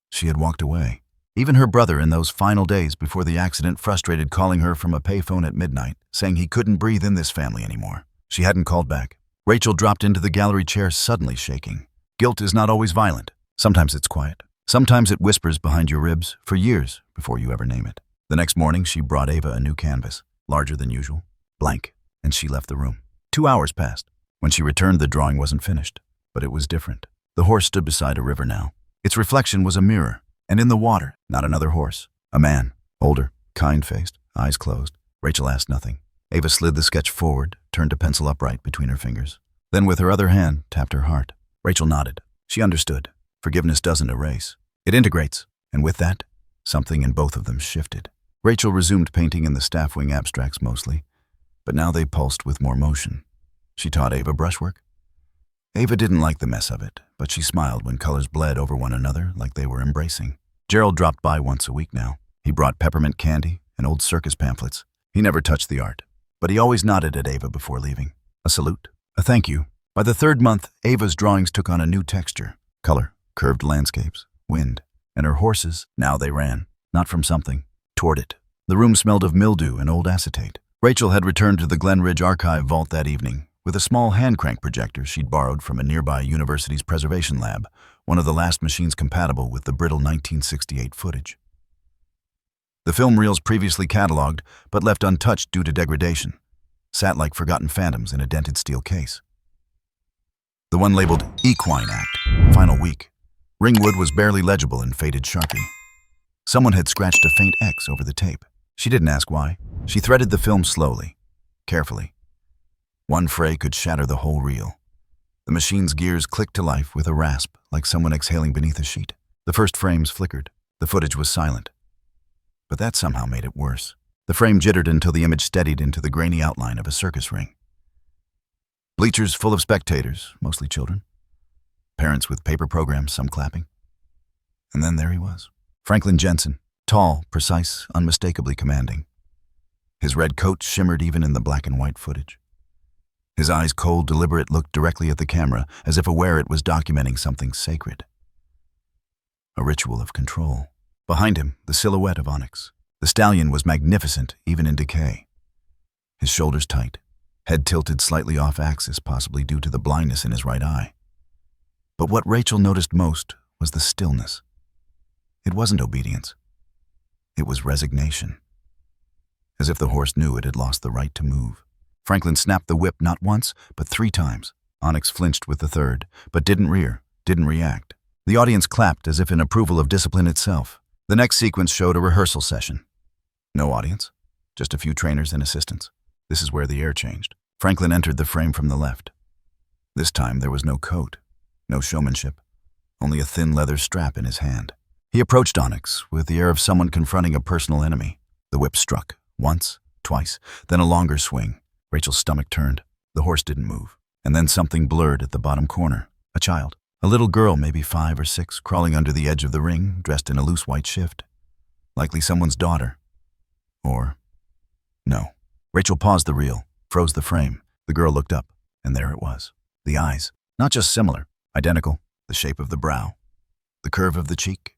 She had walked away. Even her brother, in those final days before the accident, frustrated, calling her from a payphone at midnight, saying he couldn't breathe in this family anymore. She hadn't called back. Rachel dropped into the gallery chair, suddenly shaking. Guilt is not always violent. Sometimes it's quiet. Sometimes it whispers behind your ribs for years before you ever name it. The next morning, she brought Ava a new canvas, larger than usual, blank, and she left the room. 2 hours passed. When she returned, the drawing wasn't finished, but it was different. The horse stood beside a river now. Its reflection was a mirror, and in the water, not another horse. A man, older, kind-faced, eyes closed. Rachel asked nothing. Ava slid the sketch forward, turned a pencil upright between her fingers. Then with her other hand, tapped her heart. Rachel nodded. She understood. Forgiveness doesn't erase. It integrates. And with that, something in both of them shifted. Rachel resumed painting in the staff wing abstracts mostly, but now they pulsed with more motion. She taught Ava brushwork. Ava didn't like the mess of it, but she smiled when colors bled over one another like they were embracing. Gerald dropped by once a week now. He brought peppermint candy and old circus pamphlets. He never touched the art, but he always nodded at Ava before leaving. A salute, a thank you. By the third month, Ava's drawings took on a new texture. Color, curved landscapes, wind, and her horses, now they ran, not from something, toward it. The room smelled of mildew and old acetate. Rachel had returned to the Glen Ridge archive vault that evening with a small hand-crank projector she'd borrowed from a nearby university's preservation lab, one of the last machines compatible with the brittle 1968 footage. The film reels previously cataloged, but left untouched due to degradation, sat like forgotten phantoms in a dented steel case. The one labeled Equine Act, final week. Ringwood was barely legible in faded Sharpie. Someone had scratched a faint X over the tape. She didn't ask why. She threaded the film slowly, carefully. One fray could shatter the whole reel. The machine's gears clicked to life with a rasp, like someone exhaling beneath a sheet. The first frames flickered. The footage was silent. But that somehow made it worse. The frame jittered until the image steadied into the grainy outline of a circus ring. Bleachers full of spectators, mostly children. Parents with paper programs, some clapping. And then there he was. Franklin Jensen, tall, precise, unmistakably commanding. His red coat shimmered even in the black and white footage. His eyes, cold, deliberate, looked directly at the camera, as if aware it was documenting something sacred. A ritual of control. Behind him, the silhouette of Onyx. The stallion was magnificent, even in decay. His shoulders tight, head tilted slightly off axis, possibly due to the blindness in his right eye. But what Rachel noticed most was the stillness. It wasn't obedience. It was resignation. As if the horse knew it had lost the right to move. Franklin snapped the whip not once, but 3 times. Onyx flinched with the third, but didn't rear, didn't react. The audience clapped as if in approval of discipline itself. The next sequence showed a rehearsal session. No audience, just a few trainers and assistants. This is where the air changed. Franklin entered the frame from the left. This time there was no coat, no showmanship, only a thin leather strap in his hand. He approached Onyx with the air of someone confronting a personal enemy. The whip struck, once, twice, then a longer swing. Rachel's stomach turned. The horse didn't move. And then something blurred at the bottom corner. A child. A little girl, maybe 5 or 6, crawling under the edge of the ring, dressed in a loose white shift. Likely someone's daughter. Or... no. Rachel paused the reel, froze the frame. The girl looked up, and there it was. The eyes. Not just similar, identical. The shape of the brow. The curve of the cheek.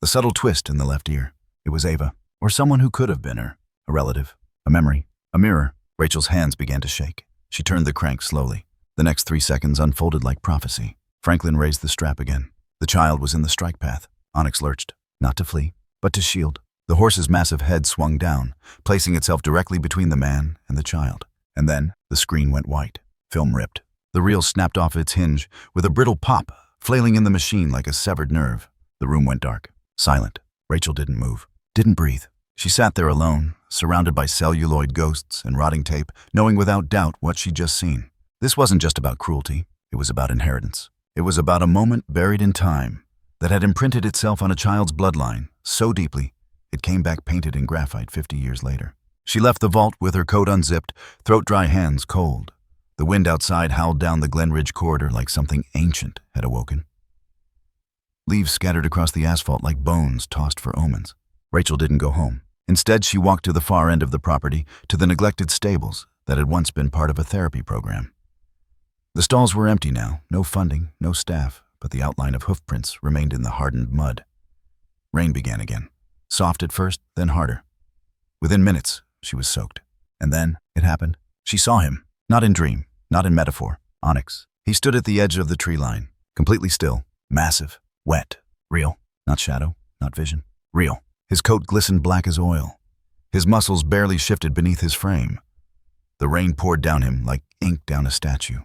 The subtle twist in the left ear. It was Ava, or someone who could have been her. A relative. A memory. A mirror. Rachel's hands began to shake. She turned the crank slowly. The next 3 seconds unfolded like prophecy. Franklin raised the strap again. The child was in the strike path. Onyx lurched, not to flee, but to shield. The horse's massive head swung down, placing itself directly between the man and the child. And then, the screen went white. Film ripped. The reel snapped off its hinge with a brittle pop, flailing in the machine like a severed nerve. The room went dark. Silent. Rachel didn't move. Didn't breathe. She sat there alone, surrounded by celluloid ghosts and rotting tape, knowing without doubt what she'd just seen. This wasn't just about cruelty. It was about inheritance. It was about a moment buried in time that had imprinted itself on a child's bloodline so deeply it came back painted in graphite 50 years later. She left the vault with her coat unzipped, throat-dry hands cold. The wind outside howled down the Glen Ridge corridor like something ancient had awoken. Leaves scattered across the asphalt like bones tossed for omens. Rachel didn't go home. Instead, she walked to the far end of the property, to the neglected stables that had once been part of a therapy program. The stalls were empty now, no funding, no staff, but the outline of hoofprints remained in the hardened mud. Rain began again, soft at first, then harder. Within minutes, she was soaked. And then, it happened. She saw him, not in dream, not in metaphor. Onyx. He stood at the edge of the tree line, completely still, massive, wet, real, not shadow, not vision, real. His coat glistened black as oil. His muscles barely shifted beneath his frame. The rain poured down him like ink down a statue.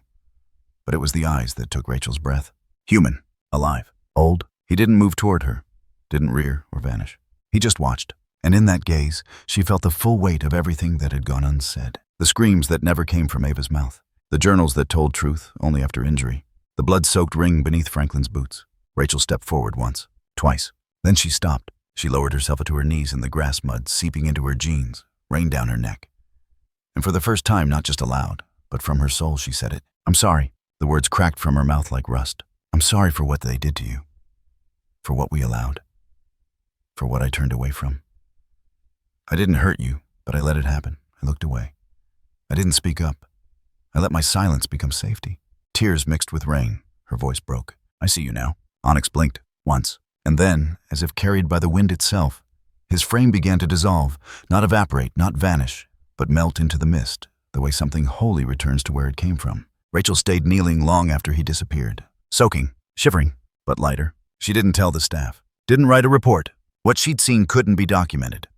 But it was the eyes that took Rachel's breath. Human, alive, old. He didn't move toward her, didn't rear or vanish. He just watched, and in that gaze, she felt the full weight of everything that had gone unsaid. The screams that never came from Ava's mouth. The journals that told truth only after injury. The blood-soaked ring beneath Franklin's boots. Rachel stepped forward once, twice. Then she stopped. She lowered herself to her knees in the grass mud seeping into her jeans, rained down her neck. And for the first time, not just aloud, but from her soul, she said it. I'm sorry. The words cracked from her mouth like rust. I'm sorry for what they did to you. For what we allowed. For what I turned away from. I didn't hurt you, but I let it happen. I looked away. I didn't speak up. I let my silence become safety. Tears mixed with rain. Her voice broke. I see you now. Onyx blinked, once. And then, as if carried by the wind itself, his frame began to dissolve, not evaporate, not vanish, but melt into the mist, the way something holy returns to where it came from. Rachel stayed kneeling long after he disappeared, soaking, shivering, but lighter. She didn't tell the staff, didn't write a report. What she'd seen couldn't be documented,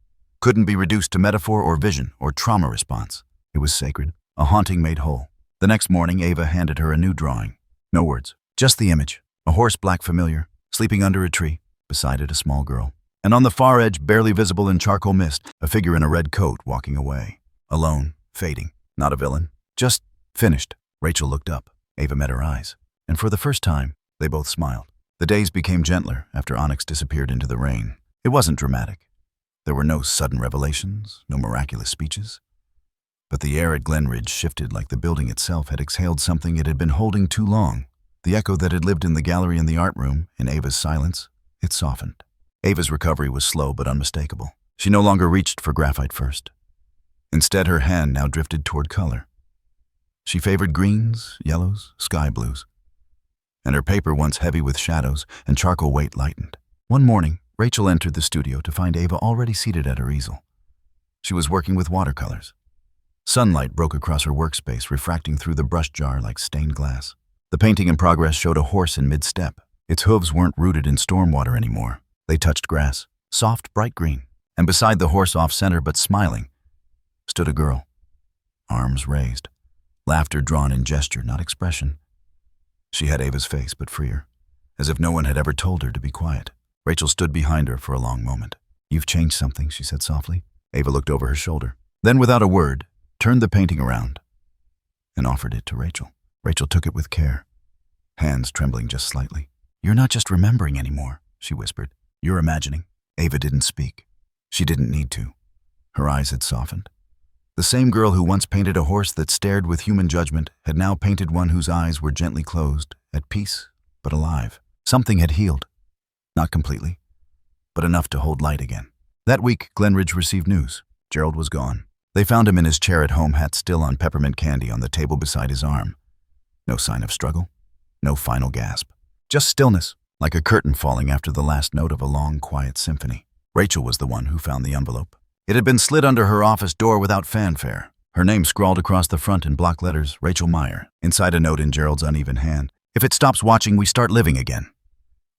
couldn't be reduced to metaphor or vision or trauma response. It was sacred, a haunting made whole. The next morning, Ava handed her a new drawing. No words, just the image. A horse, black familiar, sleeping under a tree, beside it a small girl. And on the far edge, barely visible in charcoal mist, a figure in a red coat walking away. Alone, fading, not a villain, just finished. Rachel looked up. Ava met her eyes, and for the first time, they both smiled. The days became gentler after Onyx disappeared into the rain. It wasn't dramatic. There were no sudden revelations, no miraculous speeches. But the air at Glenridge shifted like the building itself had exhaled something it had been holding too long. The echo that had lived in the gallery and the art room, in Ava's silence, it softened. Ava's recovery was slow but unmistakable. She no longer reached for graphite first. Instead, her hand now drifted toward color. She favored greens, yellows, sky blues. And her paper, once heavy with shadows and charcoal weight, lightened. One morning, Rachel entered the studio to find Ava already seated at her easel. She was working with watercolors. Sunlight broke across her workspace, refracting through the brush jar like stained glass. The painting in progress showed a horse in mid-step. Its hooves weren't rooted in stormwater anymore. They touched grass, soft, bright green. And beside the horse, off-center but smiling, stood a girl, arms raised, laughter drawn in gesture, not expression. She had Ava's face, but freer, as if no one had ever told her to be quiet. Rachel stood behind her for a long moment. "You've changed something," she said softly. Ava looked over her shoulder. Then, without a word, turned the painting around and offered it to Rachel. Rachel took it with care, hands trembling just slightly. "You're not just remembering anymore," she whispered. "You're imagining." Ava didn't speak. She didn't need to. Her eyes had softened. The same girl who once painted a horse that stared with human judgment had now painted one whose eyes were gently closed, at peace, but alive. Something had healed. Not completely, but enough to hold light again. That week, Glenridge received news. Gerald was gone. They found him in his chair at home, hat still on peppermint candy on the table beside his arm. No sign of struggle, no final gasp. Just stillness, like a curtain falling after the last note of a long, quiet symphony. Rachel was the one who found the envelope. It had been slid under her office door without fanfare. Her name scrawled across the front in block letters, Rachel Meyer. Inside, a note in Gerald's uneven hand. "If it stops watching, we start living again.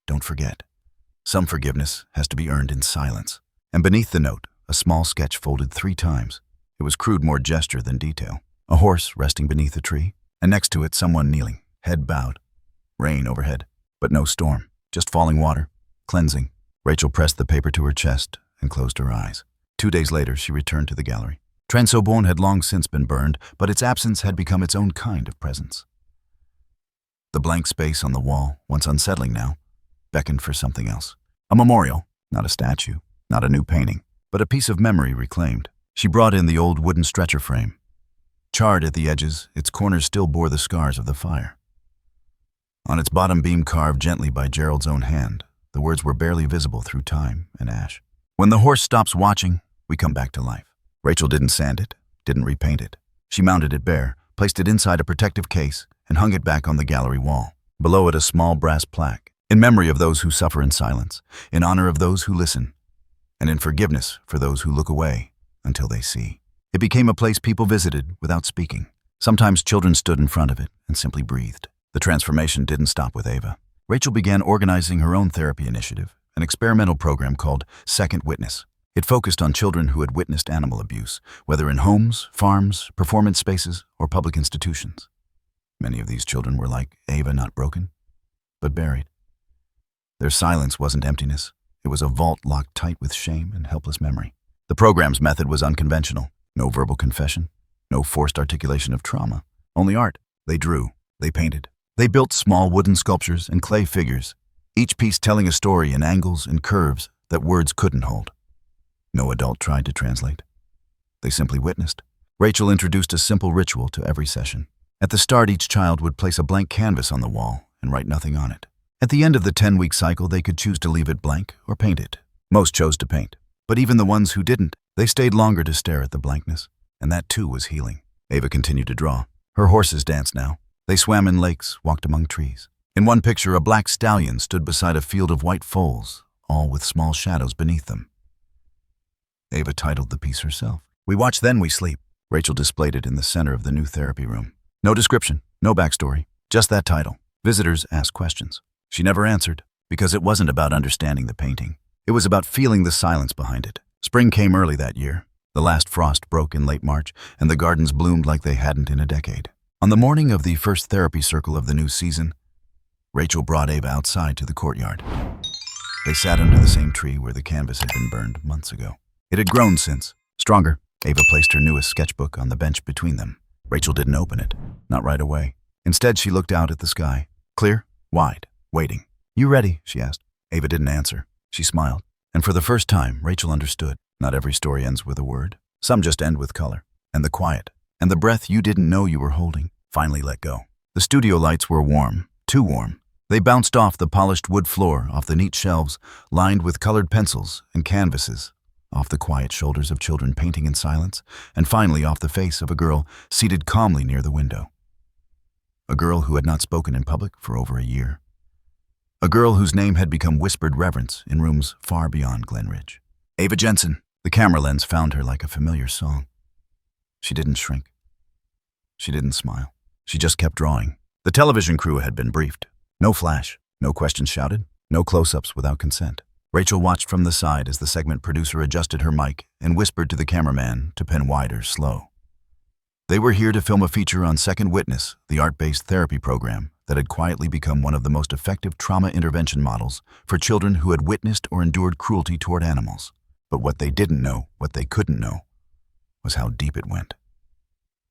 Don't forget. Some forgiveness has to be earned in silence." And beneath the note, a small sketch folded 3 times. It was crude, more gesture than detail. A horse resting beneath a tree, and next to it someone kneeling, head bowed. Rain overhead, but no storm, just falling water, cleansing. Rachel pressed the paper to her chest and closed her eyes. 2 days later, she returned to the gallery. Transobon had long since been burned, but its absence had become its own kind of presence. The blank space on the wall, once unsettling now, beckoned for something else. A memorial, not a statue, not a new painting, but a piece of memory reclaimed. She brought in the old wooden stretcher frame. Charred at the edges, its corners still bore the scars of the fire. On its bottom beam, carved gently by Gerald's own hand, the words were barely visible through time and ash. "When the horse stops watching, we come back to life." Rachel didn't sand it, didn't repaint it. She mounted it bare, placed it inside a protective case, and hung it back on the gallery wall. Below it, a small brass plaque, in memory of those who suffer in silence, in honor of those who listen, and in forgiveness for those who look away until they see. It became a place people visited without speaking. Sometimes children stood in front of it and simply breathed. The transformation didn't stop with Ava. Rachel began organizing her own therapy initiative, an experimental program called Second Witness. It focused on children who had witnessed animal abuse, whether in homes, farms, performance spaces, or public institutions. Many of these children were like Ava, not broken, but buried. Their silence wasn't emptiness. It was a vault locked tight with shame and helpless memory. The program's method was unconventional. No verbal confession, no forced articulation of trauma, only art. They drew, they painted. They built small wooden sculptures and clay figures, each piece telling a story in angles and curves that words couldn't hold. No adult tried to translate. They simply witnessed. Rachel introduced a simple ritual to every session. At the start, each child would place a blank canvas on the wall and write nothing on it. At the end of the 10-week cycle, they could choose to leave it blank or paint it. Most chose to paint, but even the ones who didn't, they stayed longer to stare at the blankness, and that too was healing. Ava continued to draw. Her horses danced now. They swam in lakes, walked among trees. In one picture, a black stallion stood beside a field of white foals, all with small shadows beneath them. Ava titled the piece herself. "We watch, then we sleep." Rachel displayed it in the center of the new therapy room. No description, no backstory, just that title. Visitors asked questions. She never answered, because it wasn't about understanding the painting. It was about feeling the silence behind it. Spring came early that year. The last frost broke in late March, and the gardens bloomed like they hadn't in a decade. On the morning of the first therapy circle of the new season, Rachel brought Ava outside to the courtyard. They sat under the same tree where the canvas had been burned months ago. It had grown since. Stronger. Ava placed her newest sketchbook on the bench between them. Rachel didn't open it. Not right away. Instead, she looked out at the sky. Clear, wide, waiting. "You ready?" she asked. Ava didn't answer. She smiled. And for the first time, Rachel understood. Not every story ends with a word. Some just end with color. And the quiet. And the breath you didn't know you were holding finally let go. The studio lights were warm. Too warm. They bounced off the polished wood floor, off the neat shelves lined with colored pencils and canvases, off the quiet shoulders of children painting in silence, and finally off the face of a girl seated calmly near the window. A girl who had not spoken in public for over a year. A girl whose name had become whispered reverence in rooms far beyond Glenridge. Ava Jensen. The camera lens found her like a familiar song. She didn't shrink. She didn't smile. She just kept drawing. The television crew had been briefed. No flash, no questions shouted, no close-ups without consent. Rachel watched from the side as the segment producer adjusted her mic and whispered to the cameraman to pen wider, slow. They were here to film a feature on Second Witness, the art-based therapy program that had quietly become one of the most effective trauma intervention models for children who had witnessed or endured cruelty toward animals. But what they didn't know, what they couldn't know, was how deep it went.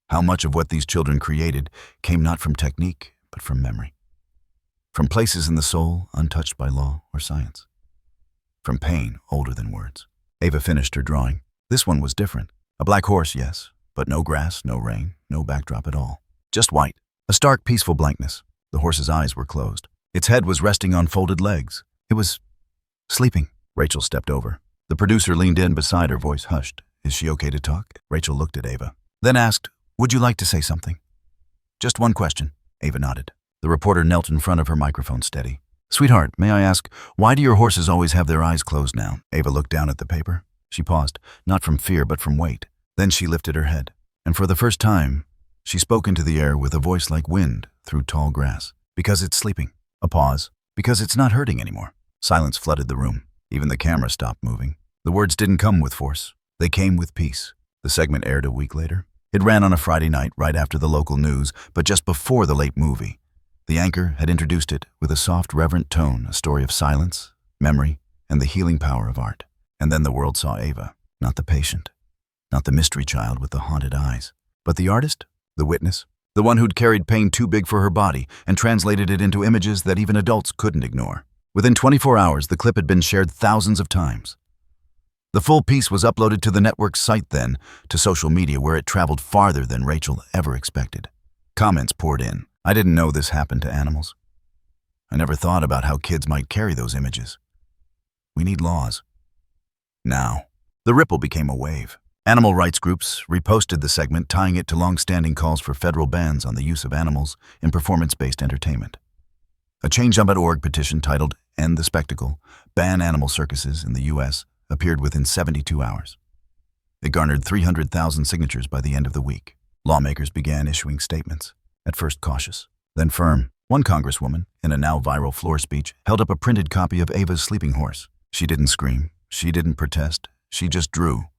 How much of what these children created came not from technique, but from memory. From places in the soul untouched by law or science. From pain older than words. Ava finished her drawing. This one was different. A black horse, yes, but no grass, no rain, no backdrop at all. Just white. A stark, peaceful blankness. The horse's eyes were closed. Its head was resting on folded legs. It was sleeping. Rachel stepped over. The producer leaned in beside her, voice hushed. "Is she okay to talk?" Rachel looked at Ava. Then asked, "Would you like to say something?" "Just one question." Ava nodded. The reporter knelt in front of her microphone, steady. "Sweetheart, may I ask, why do your horses always have their eyes closed now?" Ava looked down at the paper. She paused, not from fear but from weight. Then she lifted her head. And for the first time, she spoke into the air with a voice like wind through tall grass. "Because it's sleeping." A pause. "Because it's not hurting anymore." Silence flooded the room. Even the camera stopped moving. The words didn't come with force. They came with peace. The segment aired a week later. It ran on a Friday night right after the local news, but just before the late movie. The anchor had introduced it with a soft, reverent tone, a story of silence, memory, and the healing power of art. And then the world saw Ava, not the patient, not the mystery child with the haunted eyes, but the artist, the witness, the one who'd carried pain too big for her body and translated it into images that even adults couldn't ignore. Within 24 hours, the clip had been shared thousands of times. The full piece was uploaded to the network's site then, to social media where it traveled farther than Rachel ever expected. Comments poured in. "I didn't know this happened to animals. I never thought about how kids might carry those images. We need laws." Now, the ripple became a wave. Animal rights groups reposted the segment, tying it to long-standing calls for federal bans on the use of animals in performance-based entertainment. A Change.org petition titled "End the Spectacle, Ban Animal Circuses in the U.S." appeared within 72 hours. It garnered 300,000 signatures by the end of the week. Lawmakers began issuing statements, at first cautious, then firm. One congresswoman, in a now viral floor speech, held up a printed copy of Ava's sleeping horse. She didn't scream. She didn't protest. She just drew.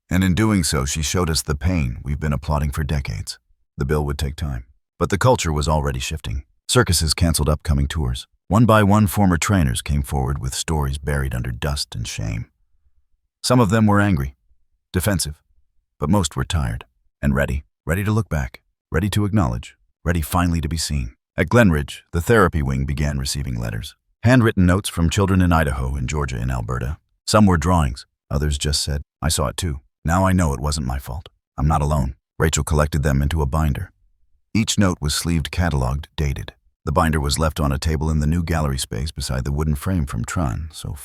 And in doing so, she showed us the pain we've been applauding for decades. The bill would take time. But the culture was already shifting. Circuses canceled upcoming tours. One by one, former trainers came forward with stories buried under dust and shame. Some of them were angry, defensive, but most were tired and ready to look back, ready to acknowledge, ready finally to be seen. At Glenridge, the therapy wing began receiving letters. Handwritten notes from children in Idaho and Georgia and Alberta. Some were drawings. Others just said, "I saw it too. Now I know it wasn't my fault. I'm not alone." Rachel collected them into a binder. Each note was sleeved, cataloged, dated. The binder was left on a table in the new gallery space beside the wooden frame from Tron, so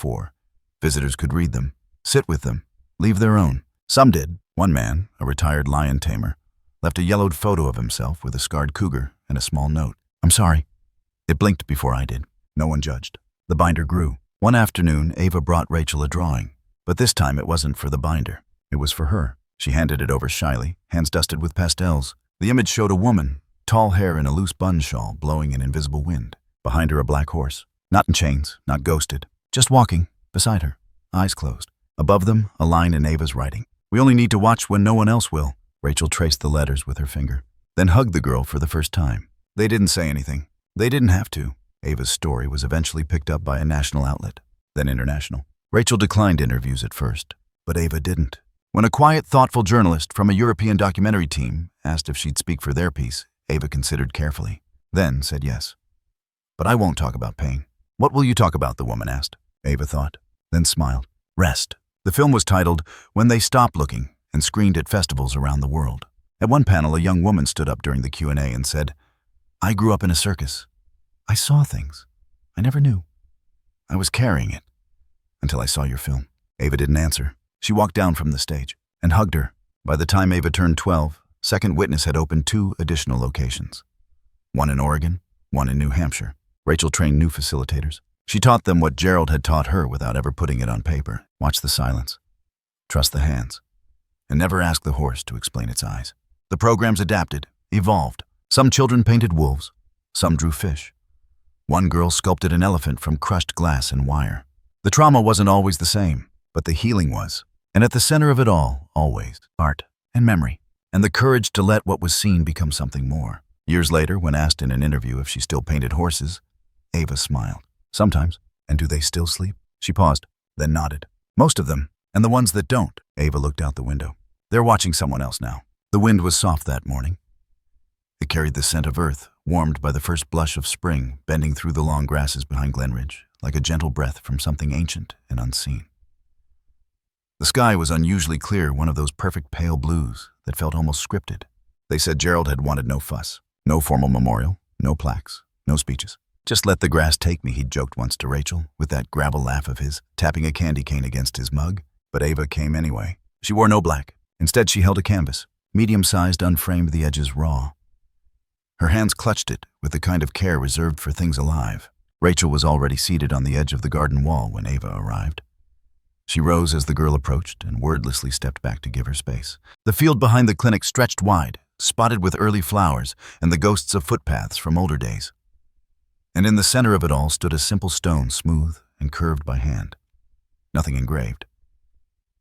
visitors could read them, sit with them, leave their own. Some did. One man, a retired lion tamer, left a yellowed photo of himself with a scarred cougar and a small note. "I'm sorry." It blinked before I did. No one judged. The binder grew. One afternoon, Ava brought Rachel a drawing, but this time it wasn't for the binder. It was for her. She handed it over shyly, hands dusted with pastels. The image showed a woman, tall hair in a loose bun shawl blowing an invisible wind. Behind her a black horse. Not in chains, not ghosted. Just walking, beside her, eyes closed. Above them, a line in Ava's writing. "We only need to watch when no one else will." Rachel traced the letters with her finger, then hugged the girl for the first time. They didn't say anything. They didn't have to. Ava's story was eventually picked up by a national outlet, then international. Rachel declined interviews at first, but Ava didn't. When a quiet, thoughtful journalist from a European documentary team asked if she'd speak for their piece, Ava considered carefully, then said yes. "But I won't talk about pain." "What will you talk about?" the woman asked. Ava thought, then smiled. "Rest." The film was titled When They Stop Looking and screened at festivals around the world. At one panel, a young woman stood up during the Q&A and said, "I grew up in a circus. I saw things. I never knew. I was carrying it until I saw your film." Ava didn't answer. She walked down from the stage and hugged her. By the time Ava turned 12, Second Witness had opened 2 additional locations. One in Oregon, one in New Hampshire. Rachel trained new facilitators. She taught them what Gerald had taught her without ever putting it on paper. Watch the silence. Trust the hands. And never ask the horse to explain its eyes. The programs adapted, evolved. Some children painted wolves. Some drew fish. One girl sculpted an elephant from crushed glass and wire. The trauma wasn't always the same, but the healing was. And at the center of it all, always, art and memory, and the courage to let what was seen become something more. Years later, when asked in an interview if she still painted horses, Ava smiled. "Sometimes." "And do they still sleep?" She paused, then nodded. "Most of them, and the ones that don't." Ava looked out the window. "They're watching someone else now." The wind was soft that morning. It carried the scent of earth, warmed by the first blush of spring, bending through the long grasses behind Glenridge, like a gentle breath from something ancient and unseen. The sky was unusually clear, one of those perfect pale blues that felt almost scripted. They said Gerald had wanted no fuss, no formal memorial, no plaques, no speeches. "Just let the grass take me," he'd joked once to Rachel, with that gravel laugh of his, tapping a candy cane against his mug. But Ava came anyway. She wore no black. Instead, she held a canvas, medium-sized, unframed, the edges raw. Her hands clutched it with the kind of care reserved for things alive. Rachel was already seated on the edge of the garden wall when Ava arrived. She rose as the girl approached and wordlessly stepped back to give her space. The field behind the clinic stretched wide, spotted with early flowers and the ghosts of footpaths from older days. And in the center of it all stood a simple stone, smooth and curved by hand. Nothing engraved.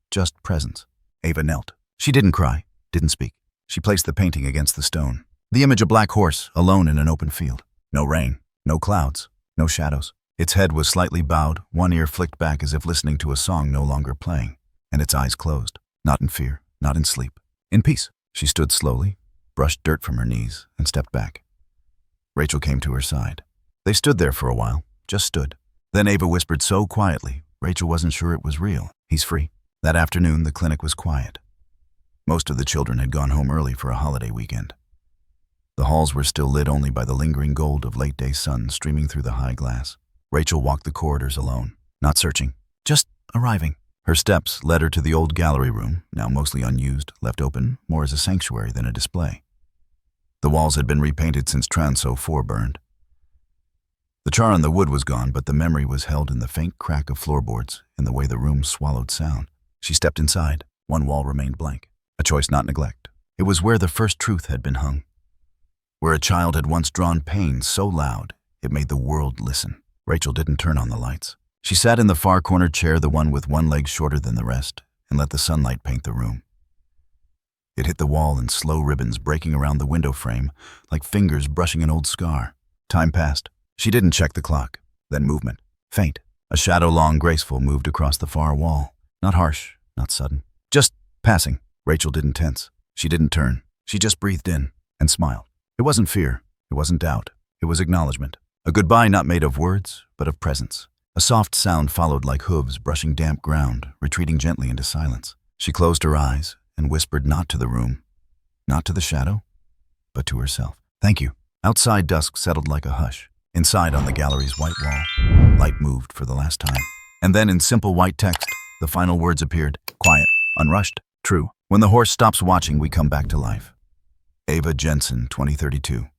Just presence. Ava knelt. She didn't cry, didn't speak. She placed the painting against the stone. The image of a black horse, alone in an open field. No rain, no clouds, no shadows. Its head was slightly bowed, one ear flicked back as if listening to a song no longer playing, and its eyes closed. Not in fear, not in sleep. In peace. She stood slowly, brushed dirt from her knees, and stepped back. Rachel came to her side. They stood there for a while, just stood. Then Ava whispered so quietly, Rachel wasn't sure it was real. "He's free." That afternoon, the clinic was quiet. Most of the children had gone home early for a holiday weekend. The halls were still lit only by the lingering gold of late-day sun streaming through the high glass. Rachel walked the corridors alone, not searching, just arriving. Her steps led her to the old gallery room, now mostly unused, left open more as a sanctuary than a display. The walls had been repainted since Transo 4 burned. The char on the wood was gone, but the memory was held in the faint crack of floorboards, in the way the room swallowed sound. She stepped inside. One wall remained blank. A choice, not neglect. It was where the first truth had been hung. Where a child had once drawn pain so loud, it made the world listen. Rachel didn't turn on the lights. She sat in the far corner chair, the one with one leg shorter than the rest, and let the sunlight paint the room. It hit the wall in slow ribbons breaking around the window frame, like fingers brushing an old scar. Time passed. She didn't check the clock. Then movement. Faint. A shadow, long, graceful, moved across the far wall. Not harsh, not sudden. Just passing. Rachel didn't tense. She didn't turn. She just breathed in and smiled. It wasn't fear. It wasn't doubt. It was acknowledgement. A goodbye not made of words, but of presence. A soft sound followed like hooves brushing damp ground, retreating gently into silence. She closed her eyes and whispered not to the room, not to the shadow, but to herself. "Thank you." Outside, dusk settled like a hush. Inside, on the gallery's white wall, light moved for the last time. And then in simple white text, the final words appeared. Quiet, unrushed, true. When the horse stops watching, we come back to life. Ava Jensen, 2032.